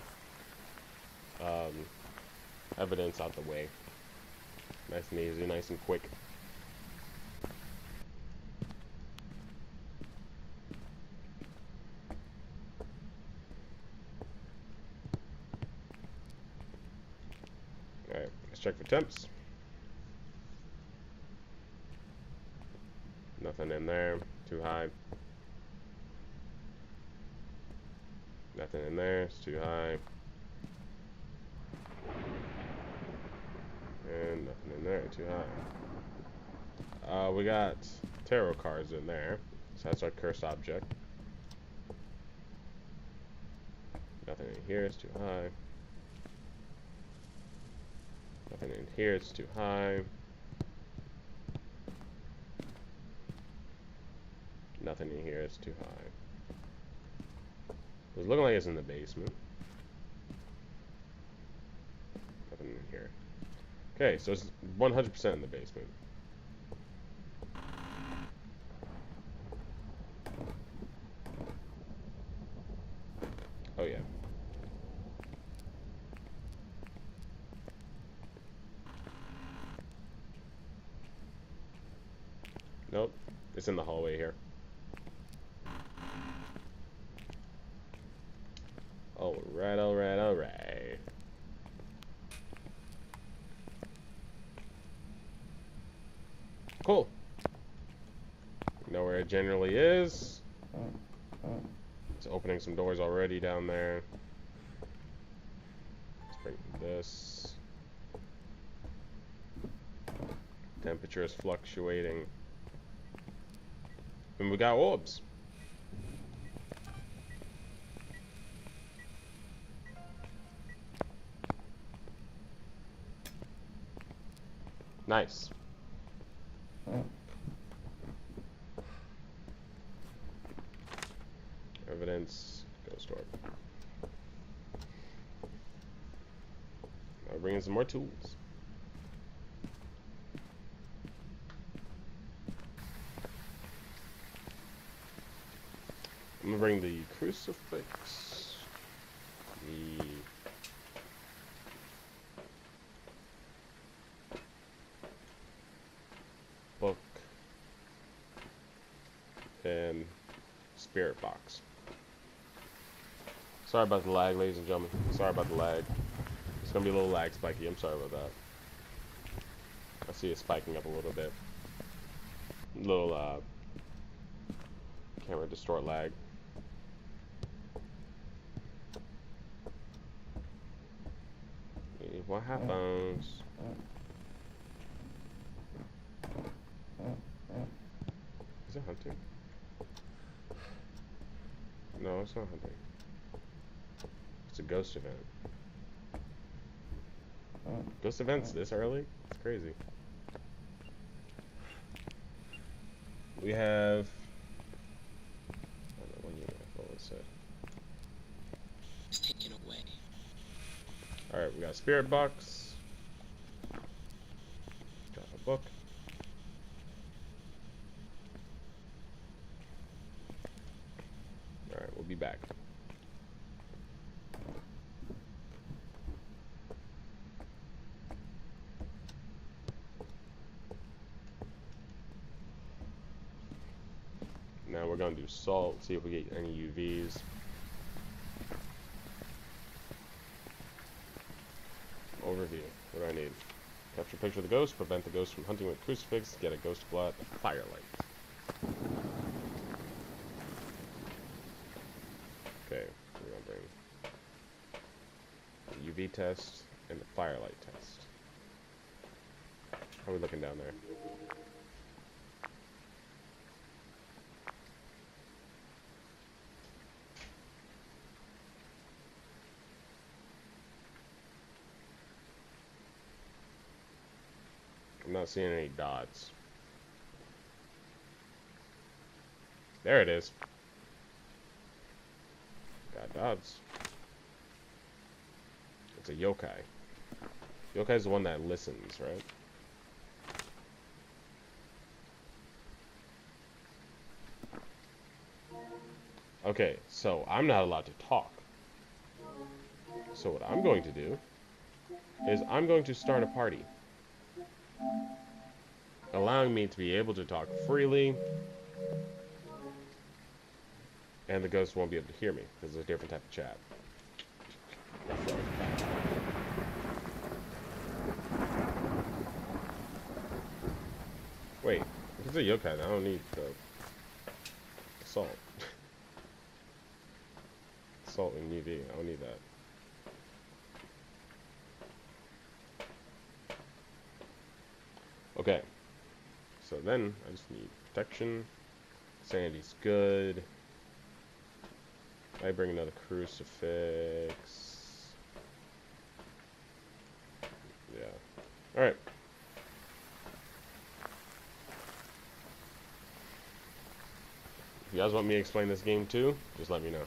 evidence out the way. Nice and easy, nice and quick. Alright, let's check for temps. Nothing in there. Too high. Nothing in there. It's too high. And nothing in there. Too high. We got tarot cards in there. So that's our cursed object. Nothing in here. It's too high. Nothing in here. It's too high. Nothing in here. It's too high. It's looking like it's in the basement. Nothing in here. Okay, so it's 100% in the basement. Oh yeah. Nope. It's in the hallway here. Alright, alright, alright. Cool. Know where it generally is. It's opening some doors already down there. Let's bring this. Temperature is fluctuating. And we got orbs. Nice. Evidence. Ghost orb. I'll bring in some more tools. I'm gonna bring the crucifix. The book. And spirit box. Sorry about the lag, ladies and gentlemen. Sorry about the lag. It's gonna be a little lag spiky. I'm sorry about that. I see it spiking up a little bit. Little camera distort lag. What happens? Is it hunting? No, it's not hunting. It's a ghost event. Ghost events this early? It's crazy. We have... I don't know, 1 unit. What was it? It's taken away. Alright, we got a spirit box. Drop a book. Alright, we'll be back. Now we're going to do salt, see if we get any UVs. Overview. What do I need? Capture a picture of the ghost, prevent the ghost from hunting with crucifix, get a ghost plot, firelight. Okay, we're going to bring the UV test and the firelight test. How are we looking down there? I'm not seeing any dots. There it is. Got dots. It's a yokai. Yokai is the one that listens, right? Okay, so I'm not allowed to talk. So what I'm going to do is I'm going to start a party, allowing me to be able to talk freely, and the ghost won't be able to hear me because it's a different type of chat. Wait, if it's a yokai, I don't need the salt. Salt and UV, I don't need that. Okay, so then I just need protection. Sanity's good. I bring another crucifix. Yeah. Alright. If you guys want me to explain this game too, just let me know.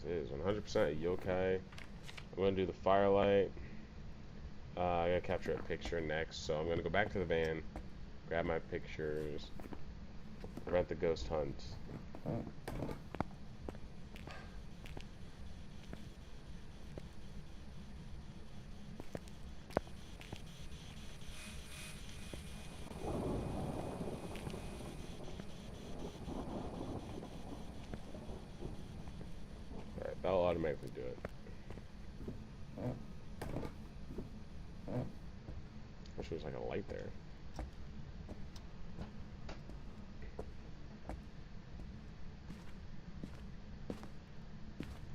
This is 100% yokai. I'm going to do the firelight. I gotta capture a picture next, so I'm gonna go back to the van, grab my pictures, prevent the ghost hunt. Alright, that'll automatically do it. Wish there was like a light there.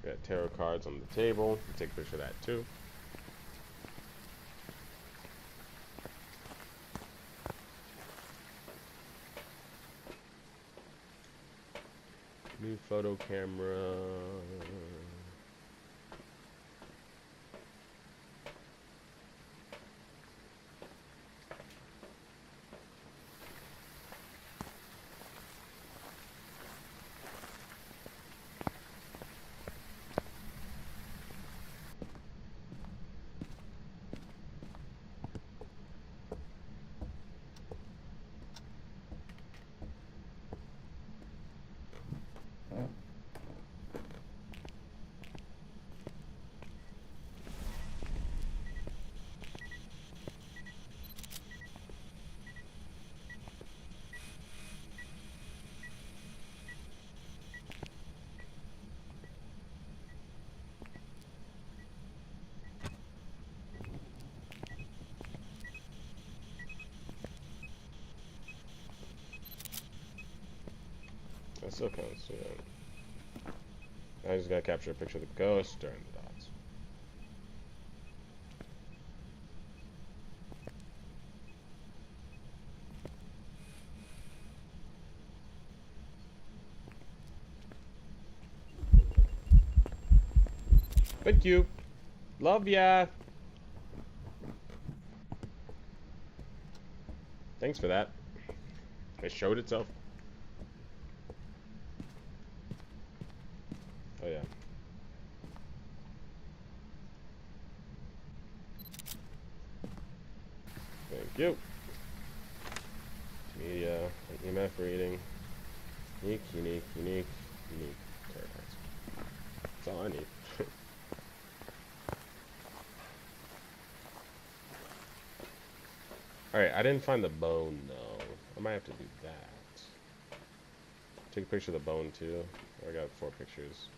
Got tarot cards on the table. Take a picture of that too. New photo camera. I still can't see it. I just gotta capture a picture of the ghost during the dots. Thank you. Love ya. Thanks for that. It showed itself. Oh yeah. Thank you. Media, EMF reading. Unique, unique, unique, unique. Tarot cards. That's all I need. Alright, I didn't find the bone though. I might have to do that. Take a picture of the bone too. I got 4 pictures.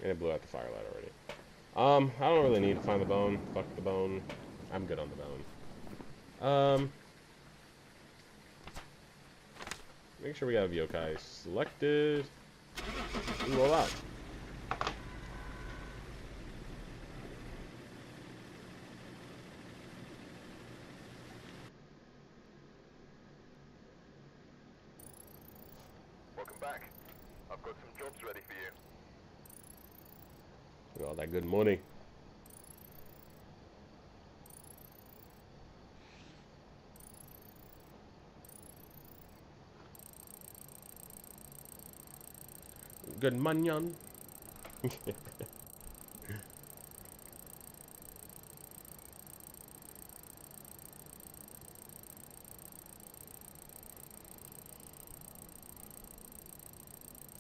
And it blew out the firelight already. I don't really need to find the bone. Fuck the bone. I'm good on the bone. Make sure we have yokai selected. And roll out. Welcome back. I've got some jobs ready for you. Look at all that good money. Good manyon.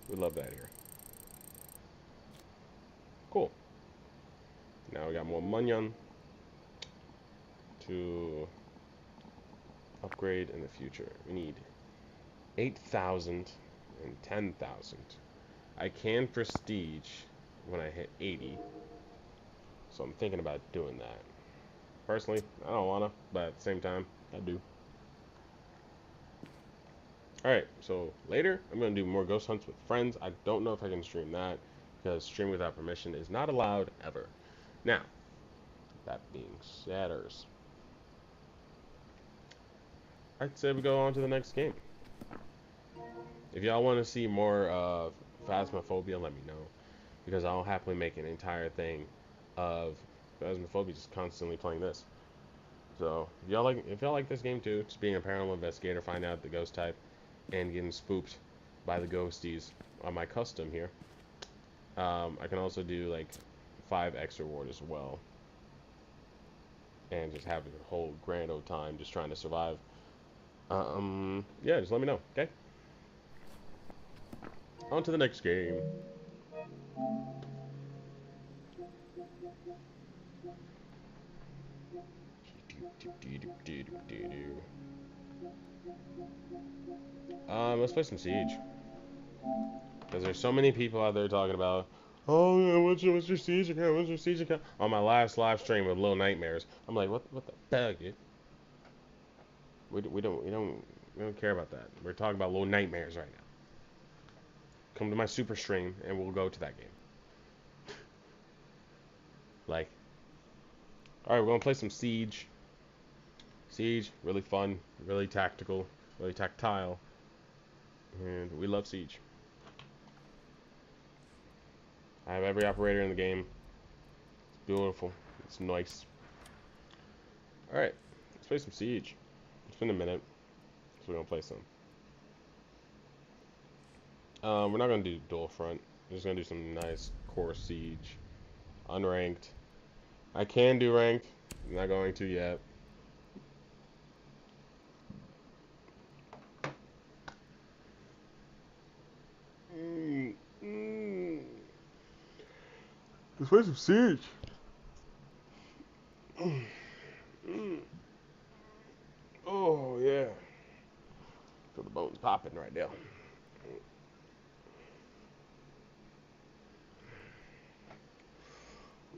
We love that here. Cool. Now we got more manyon to upgrade in the future. We need 8,000 and 10,000. I can prestige when I hit 80. So I'm thinking about doing that. Personally, I don't wanna, but at the same time, I do. Alright, so later I'm gonna do more ghost hunts with friends. I don't know if I can stream that because streaming without permission is not allowed ever. Now, that being said, I'd say we go on to the next game. If y'all want to see more Phasmophobia, let me know, because I'll happily make an entire thing of Phasmophobia, just constantly playing this. So if y'all like this game too, just being a paranormal investigator, find out the ghost type, and getting spooked by the ghosties on my custom here. I can also do like 5 extra ward as well, and just have a whole grand old time just trying to survive. Yeah, just let me know, okay? On to the next game. Let's play some Siege. Because there's so many people out there talking about, oh yeah, what's your Siege account? What's your Siege account? On my last live stream with Little Nightmares, I'm like, what the fuck, dude? We don't care about that. We're talking about Little Nightmares right now. Come to my Superstream and we'll go to that game. Like, all right, we're gonna play some Siege. Siege, really fun, really tactical, really tactile, and we love Siege. I have every operator in the game. It's beautiful. It's nice. All right, let's play some Siege. It's been a minute, so we're gonna play some. We're not gonna do dual front. We're just gonna do some nice core Siege, unranked. I can do ranked. I'm not going to yet. Let's play some Siege. Oh yeah. Feel the bones popping right now.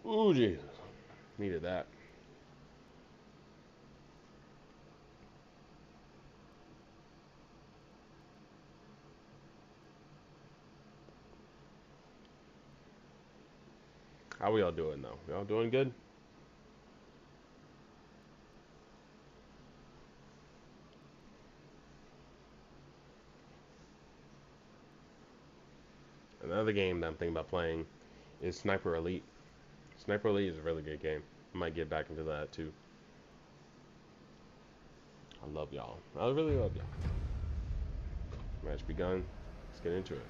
Ooh, Jesus. Needed that. How we all doing though? Y'all doing good? Another game that I'm thinking about playing is Sniper Elite. Sniper Elite is a really good game. I might get back into that too. I love y'all. I really love y'all. Match begun. Let's get into it.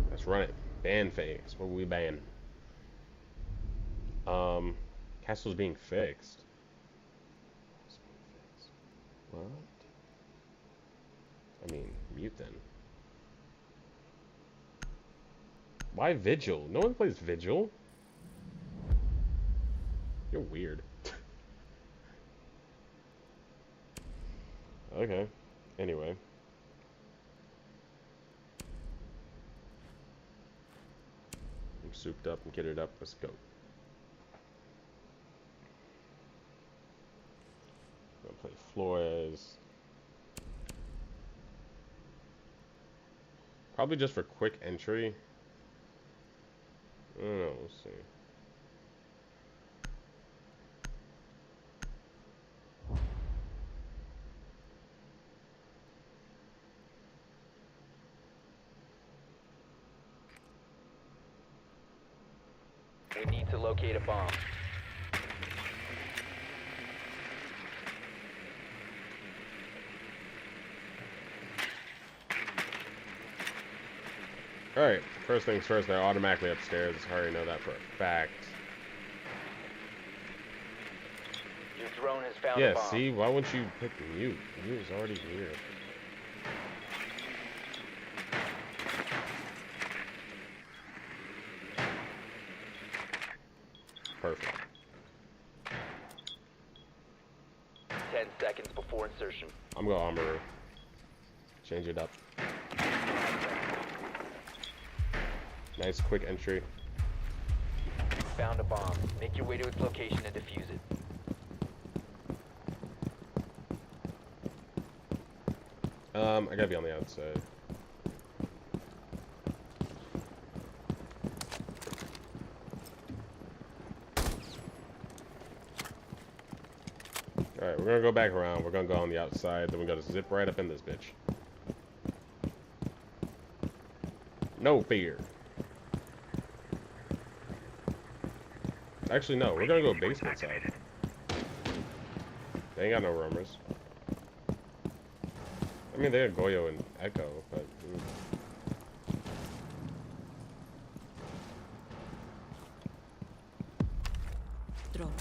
Let's run it. Ban phase. What will we ban? Castle's being fixed. What? I mean, mute then. Why Vigil? No one plays Vigil. You're weird. Okay. Anyway. I'm souped up and kitted up. Let's go. I'm gonna play Flores. Probably just for quick entry. I don't know. We'll see. We need to locate a bomb. Alright, first things first, they're automatically upstairs. I already know that for a fact. Your drone has found a Yeah, bomb. see? Why wouldn't you pick mute? Mute is already here. Perfect. 10 seconds before insertion. I'm going armor. Change it up. Nice quick entry. Found a bomb. Make your way to its location and defuse it. I gotta be on the outside. gonna go back around. We're gonna go on the outside. Then we're gonna zip right up in this bitch. No fear. Actually, no. We're gonna go basement side. They ain't got no roamers. I mean, they had Goyo and Echo, but... Drone.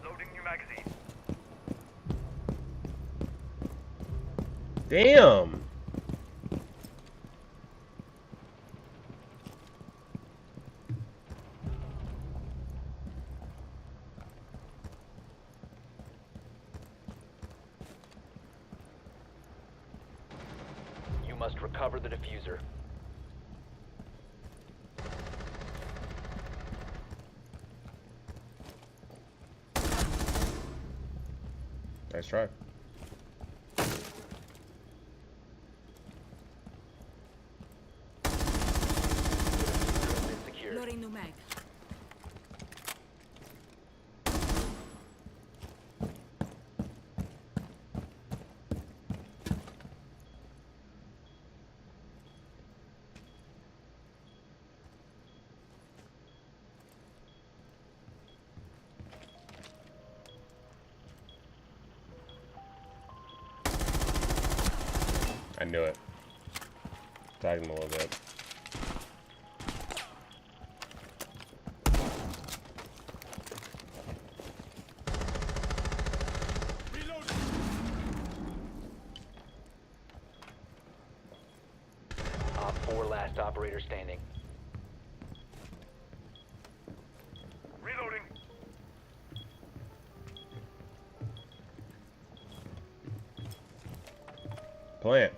Loading new magazine. Damn! You must recover the diffuser. Nice try. Secured. Loading new mag. I knew it. Tagged him a little bit. Op 4 last operator standing. Reloading. Plant.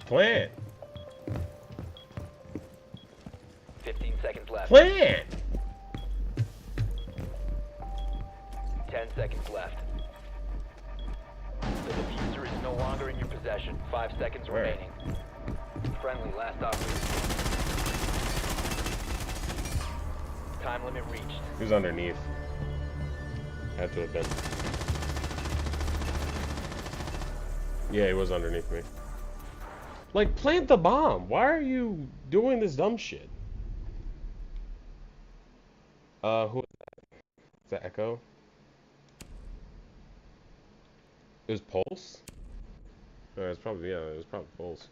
Plant. 15 seconds left. Plant. 10 seconds left. The diffuser is no longer in your possession. 5 seconds Where? remaining. Friendly last operator. Time limit reached. He was underneath. Had to have been. Yeah, he was underneath me. Like, plant the bomb. Why are you doing this dumb shit? Who is that? Is that Echo? It was Pulse? No, it's probably, yeah, it was probably Pulse.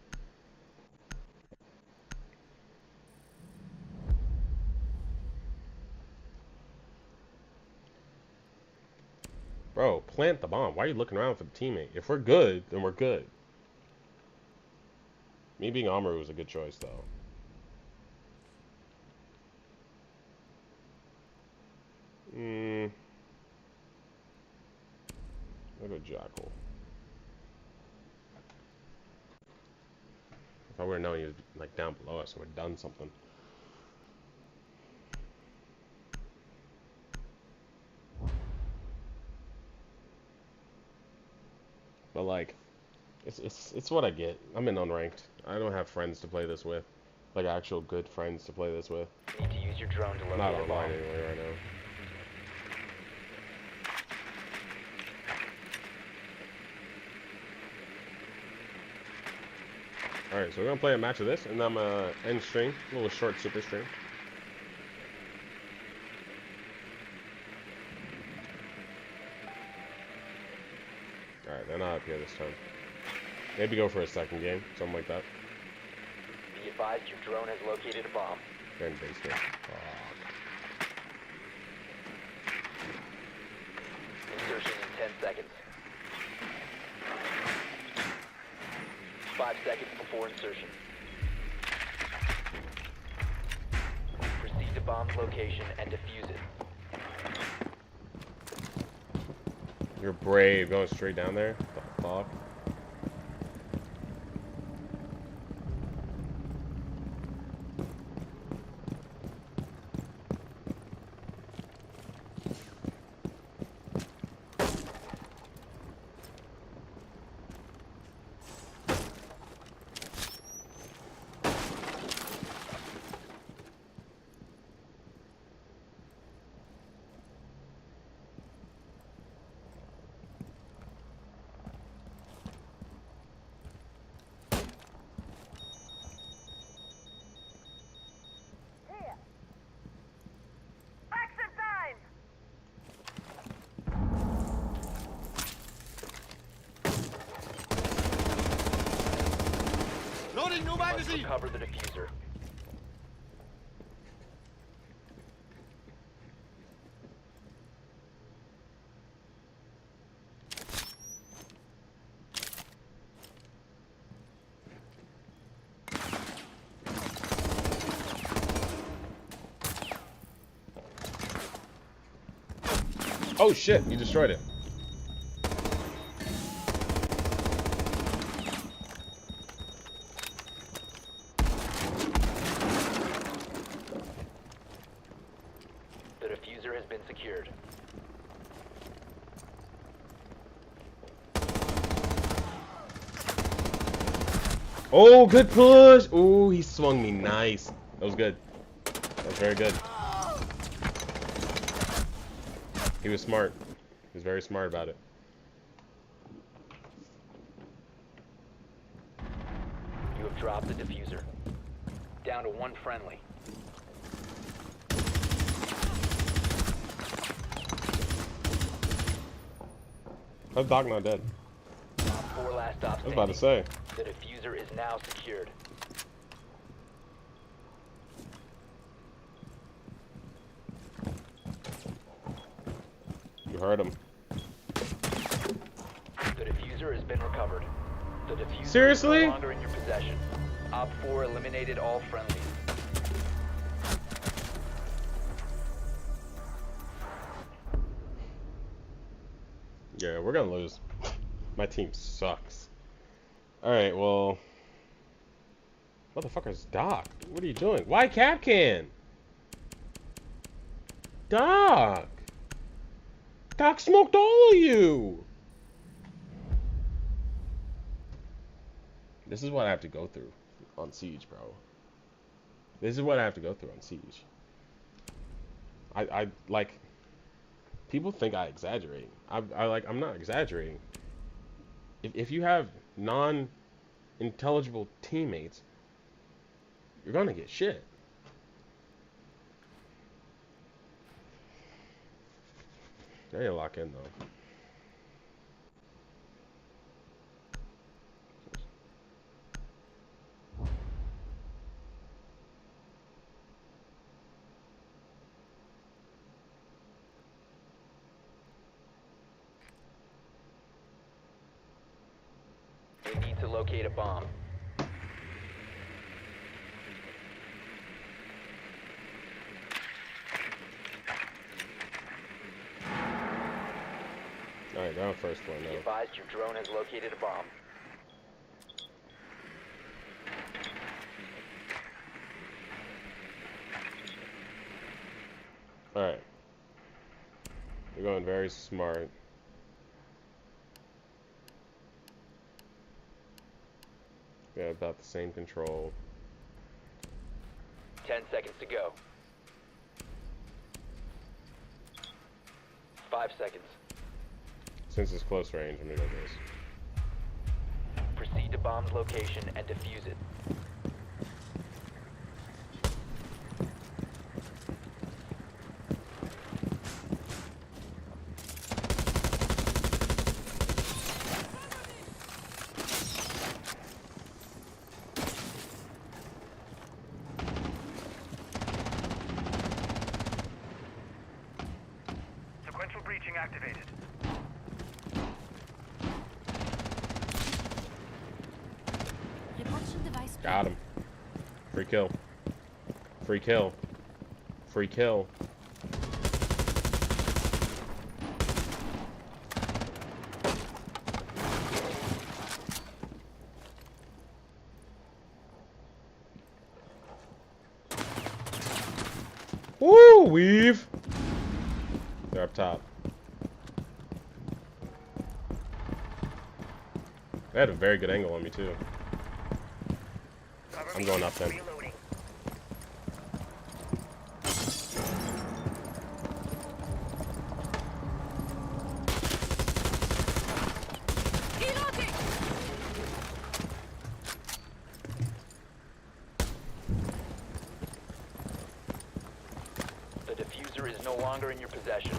Bro, plant the bomb. Why are you looking around for the teammate? If we're good, then we're good. Me being Amaru was a good choice, though. I'll go Jackal. If I would have known he was, like, down below us, I would have done something. But, like, it's what I get. I'm in unranked. I don't have friends to play this with. Like, actual good friends to play this with. Need to use your drone to locate Not a online bomb. anyway right now. Alright, so we're gonna play a match of this, and then I'm gonna end stream. A little short super stream. Alright, they're not up here this time. Maybe go for a second game, something like that. Be advised your drone has located a bomb. They're in basement. Fuck. Insertion in 10 seconds. 5 seconds before insertion. Proceed to bomb's location and defuse it. You're brave, going straight down there? What the fuck? Reloading, new You must magazine! recover the diffuser. Oh shit, you destroyed it. The diffuser has been secured. Oh, good push. Oh, he swung me nice. That was good. That was very good. He was smart. He was very smart about it. You have dropped the diffuser. Down to one friendly. How's Doc not dead? Four last stops I was about to say. The diffuser is now secured. You heard him. The diffuser has been recovered. The diffuser Seriously? is no longer in your possession. Op 4 eliminated all friendlies. Yeah, we're gonna lose. My team sucks. Alright, well. Motherfucker's Doc. What are you doing? Why Capcan? Doc! Doc smoked all of you! This is what I have to go through on Siege, bro. This is what I have to go through on Siege. I like, people think I exaggerate. I'm not exaggerating. If you have non-intelligible teammates, you're gonna get shit. They ain't lock in though. We need to locate a bomb. Alright, they're on first floor Be now. advised your drone has located a bomb. Alright. They're going very smart. They have about the same control. 10 seconds to go. 5 seconds. Since it's close range, I'm gonna go this. Proceed to bomb's location and defuse it. Sequential breaching activated. Repulsion device. Got him. Free kill. Free kill. Free kill. Woo! Weave! They're up top. They had a very good angle on me, too. I'm going up then. Reloading. Reloading! The diffuser is no longer in your possession.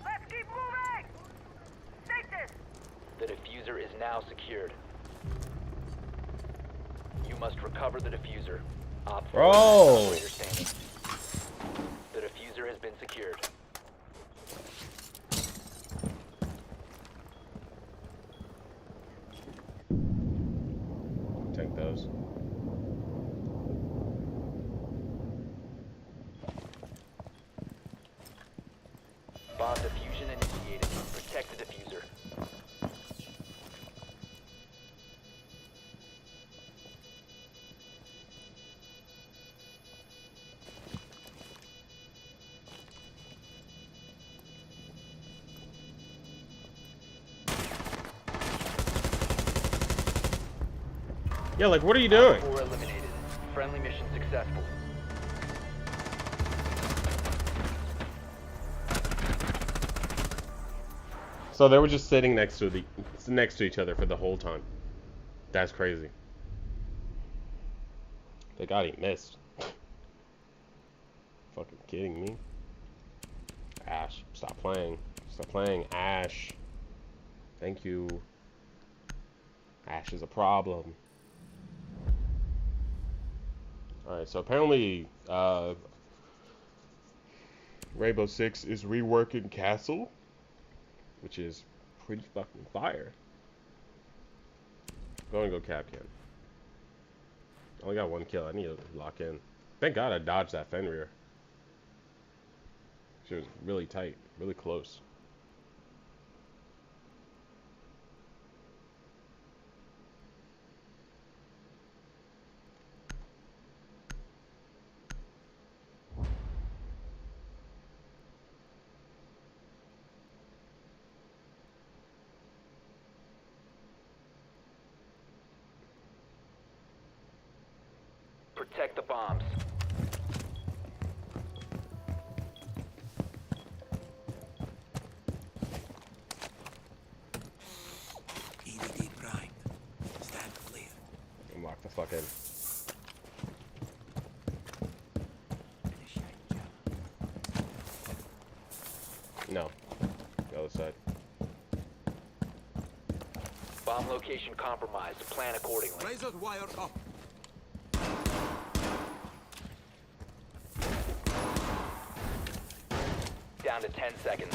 Let's keep moving! Take this! The diffuser diffuser is now secured. You must recover the diffuser. Op 4 Bro! operator standing. The diffuser has been secured. Take those. Bomb diffusion initiated. Protect the diffuser. Yeah, like, what are you doing? 4 eliminated. Friendly mission successful. So they were just sitting next to each other for the whole time. That's crazy. They got him missed. Fucking kidding me? Ash, stop playing. Stop playing, Ash. Thank you. Ash is a problem. Alright, so apparently, Rainbow Six is reworking Castle, which is pretty fucking fire. Go and go cap can. Only got 1 kill. I need to lock in. Thank God I dodged that Fenrir. She was really tight, really close. Protect the bombs. EDD primed. Stand clear. And lock the fuck in. Initiate jam. No. The other side. Bomb location compromised. Plan accordingly. Razor wire up. Down to 10 seconds.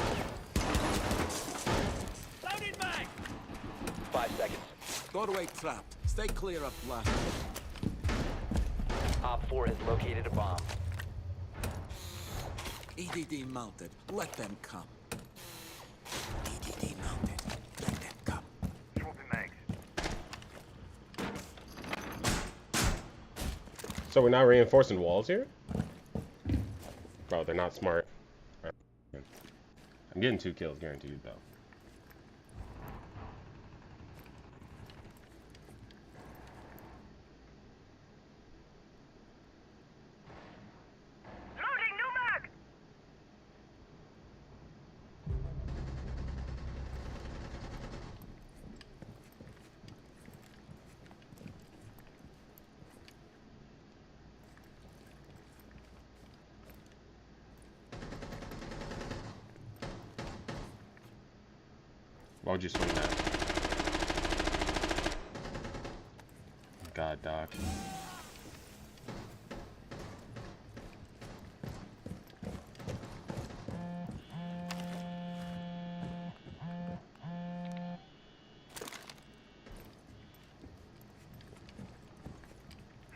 Loaded mag! 5 seconds. Doorway trapped. Stay clear of blast. Op 4 has located a bomb. EDD mounted. Let them come. EDD mounted. Let them come. Swapping mags. So we're not reinforcing walls here? Bro, they're not smart. I'm getting 2 kills guaranteed, though. Loading new mag! Why would you swing that? God, Doc.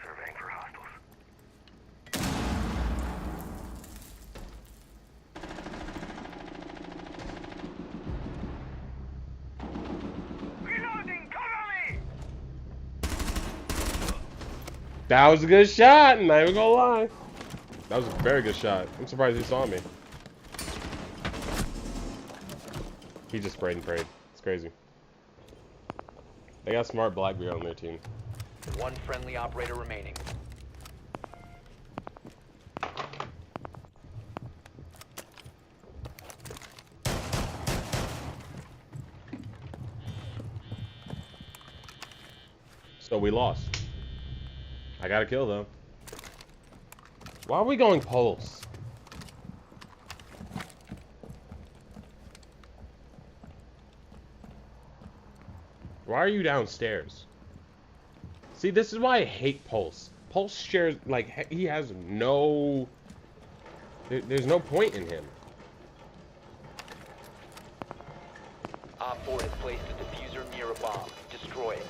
Surveying for hostiles. Reloading! Cover me! That was a good shot, not even gonna lie. That was a very good shot. I'm surprised he saw me. He just sprayed and prayed. It's crazy. They got smart Blackbeard on their team. 1 friendly operator remaining. So we lost. I got a kill though. Why are we going pulse? Why are you downstairs? See, this is why I hate Pulse. Pulse shares, like, he has no... there's no point in him. Op 4 has placed a diffuser near a bomb. Destroy it.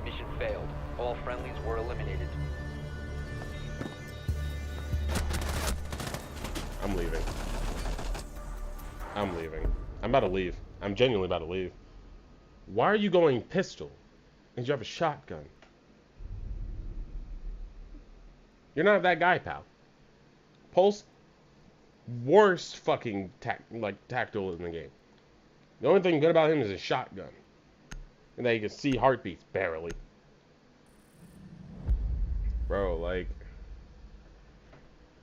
Mission failed. All friendlies were eliminated. I'm leaving. I'm leaving. I'm about to leave. I'm genuinely about to leave. Why are you going pistol? And you have a shotgun. You're not that guy, pal. Pulse, worst fucking tactical in the game. The only thing good about him is his shotgun. And that you can see heartbeats, barely. Bro, like...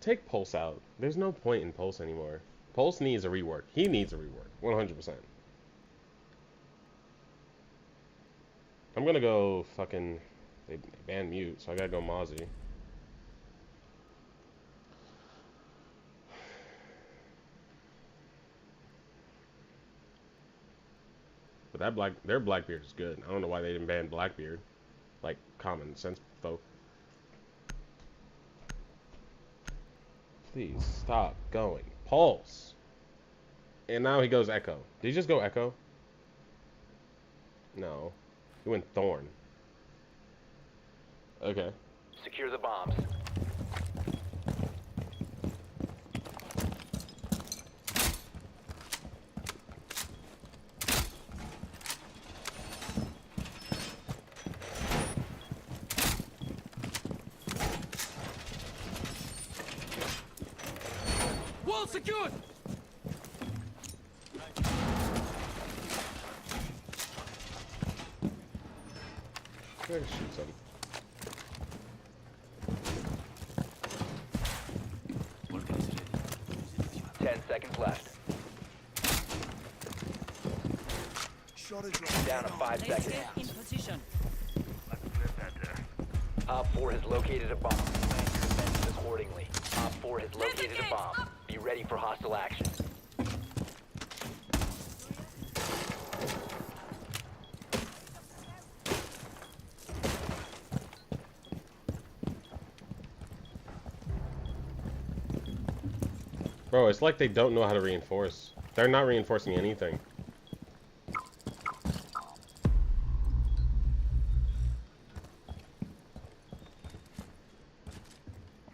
take Pulse out. There's no point in Pulse anymore. Pulse needs a rework. He needs a rework. 100%. I'm gonna go fucking... they banned mute, so I gotta go Mozzie. But their Blackbeard is good. I don't know why they didn't ban Blackbeard. Like, common sense folk. Please stop going. Pulse. And now he goes Echo. Did he just go Echo? No. He went Thorn. Okay. Secure the bombs. Wall secured! Try to shoot some. Organize ready. 10 seconds left. Down to 5 Let's seconds. get in position. Op 4 has located a bomb. Plan your defenses accordingly. Op 4 has located a bomb. Be ready for hostile action. Bro, it's like they don't know how to reinforce. They're not reinforcing anything.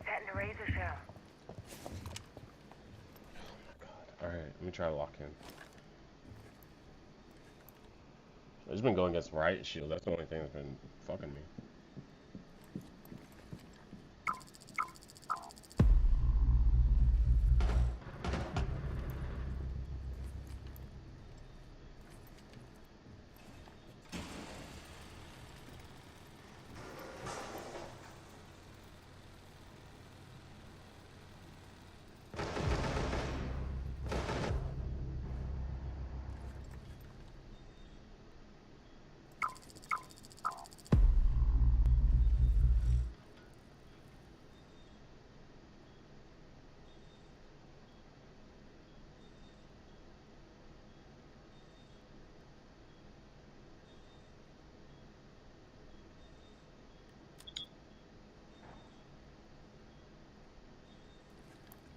Setting the razor shell. Alright, let me try to lock in. I've just been going against Riot Shield. That's the only thing that's been fucking me.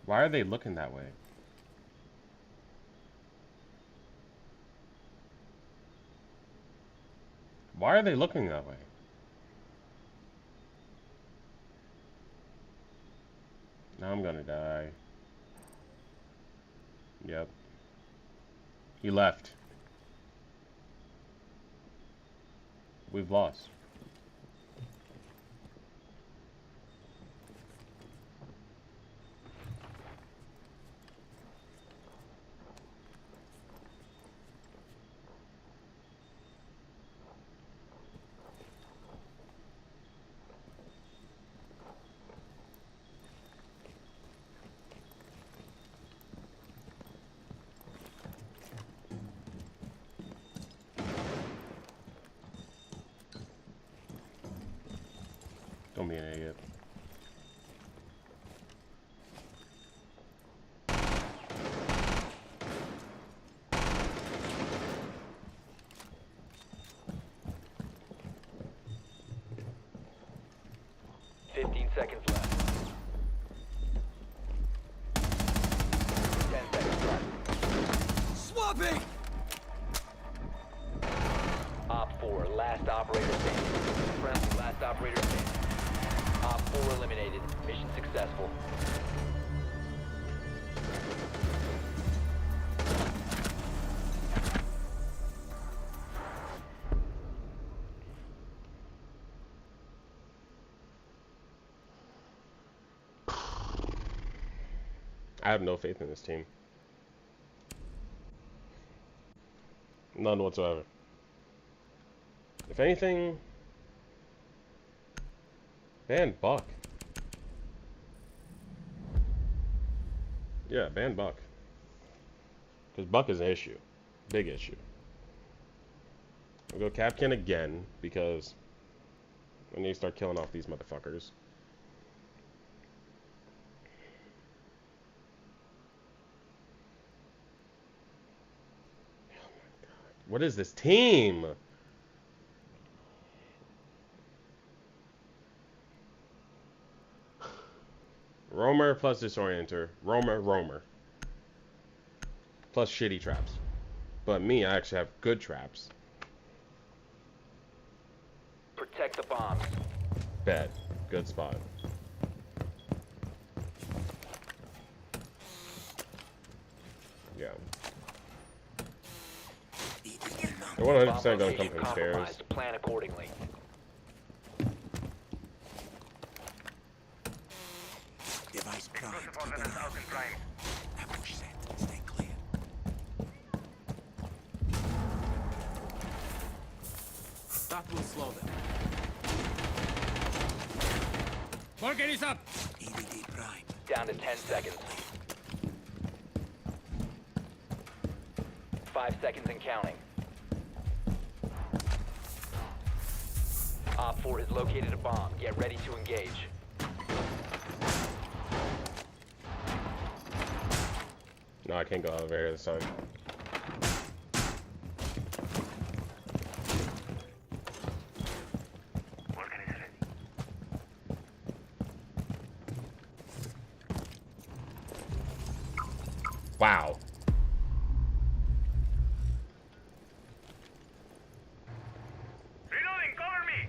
Why are they looking that way? Why are they looking that way? Now I'm gonna die. Yep. He left. We've lost. Don't be an idiot. 15 seconds left. 10 seconds left. Swapping! Op 4, last operator standing. Friendly, last operator standing. Op 4 eliminated. Mission successful. I have no faith in this team. None whatsoever. If anything, ban Buck. Yeah, ban Buck. Because Buck is an issue. Big issue. We'll go Capcan again, because I need to start killing off these motherfuckers. What is this team? Roamer plus Disorienter. Roamer. Plus shitty traps. But me, I actually have good traps. Protect the bombs. Bet. Good spot. Yeah. They're 100% gonna come from stairs. Plan accordingly. Device prime. Explosive ordnance out in prime. Ambush set. Stay clear. That will slow them. Target is up! EDD prime. Down to 10 seconds. 5 seconds and counting. Op 4 has located a bomb. Get ready to engage. No, I can't go over here this time. Wow. Reloading, cover me!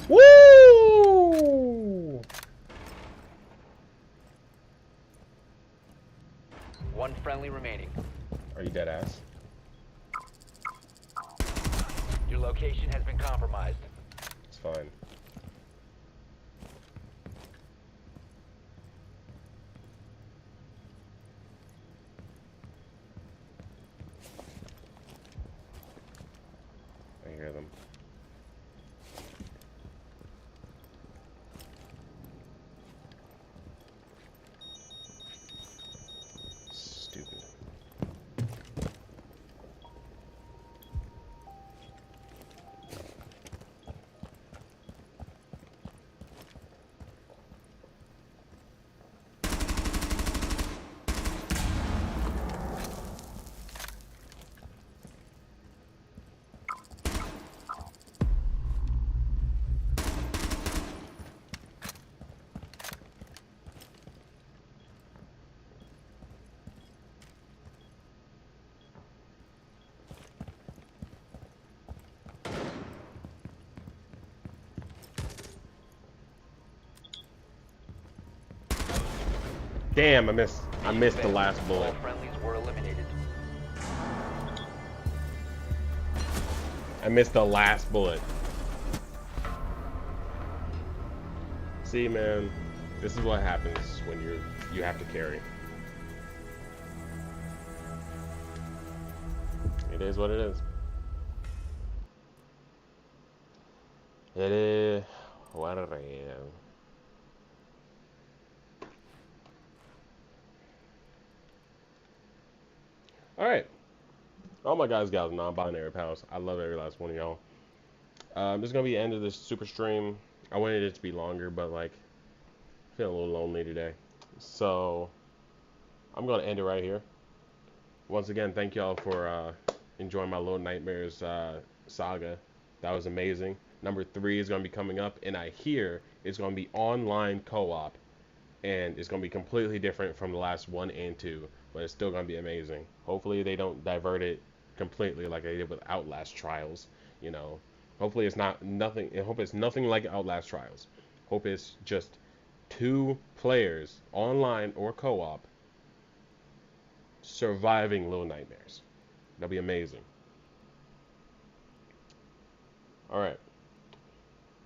Woo! One friendly remaining. Are you dead ass? Your location has been compromised. It's fine. I hear them. Stupid. Damn, I missed the last All bullet. friendlies were eliminated. I missed the last bullet. See, man, this is what happens when you have to carry. It is what it is. It is what it is. All right, all my guys, gals, non-binary pals. I love every last one of y'all. This is gonna be the end of this super stream. I wanted it to be longer, but like, feeling a little lonely today. So I'm gonna end it right here. Once again, thank y'all for enjoying my Little Nightmares saga. That was amazing. Number 3 is gonna be coming up, and I hear it's gonna be online co-op, and it's gonna be completely different from the last 1 and 2, but it's still gonna be amazing. Hopefully they don't divert it completely like they did with Outlast Trials. You know, hopefully it's not nothing. I hope it's nothing like Outlast Trials. Hope it's just 2 players online or co-op surviving Little Nightmares. That'll be amazing. All right.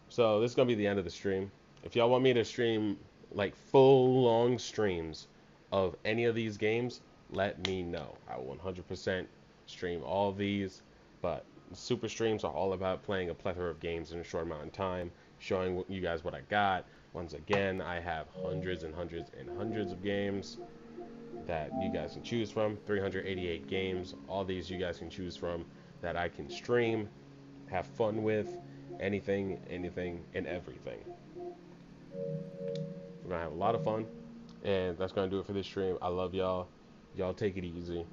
So this is gonna be the end of the stream. If y'all want me to stream like full long streams of any of these games, let me know. I will 100% stream all of these. But super streams are all about playing a plethora of games in a short amount of time, showing you guys what I got. Once again, I have hundreds and hundreds and hundreds of games that you guys can choose from. 388 games. All these you guys can choose from that I can stream, have fun with, anything, and everything. We're gonna have a lot of fun, and that's gonna do it for this stream. I love y'all. Y'all take it easy.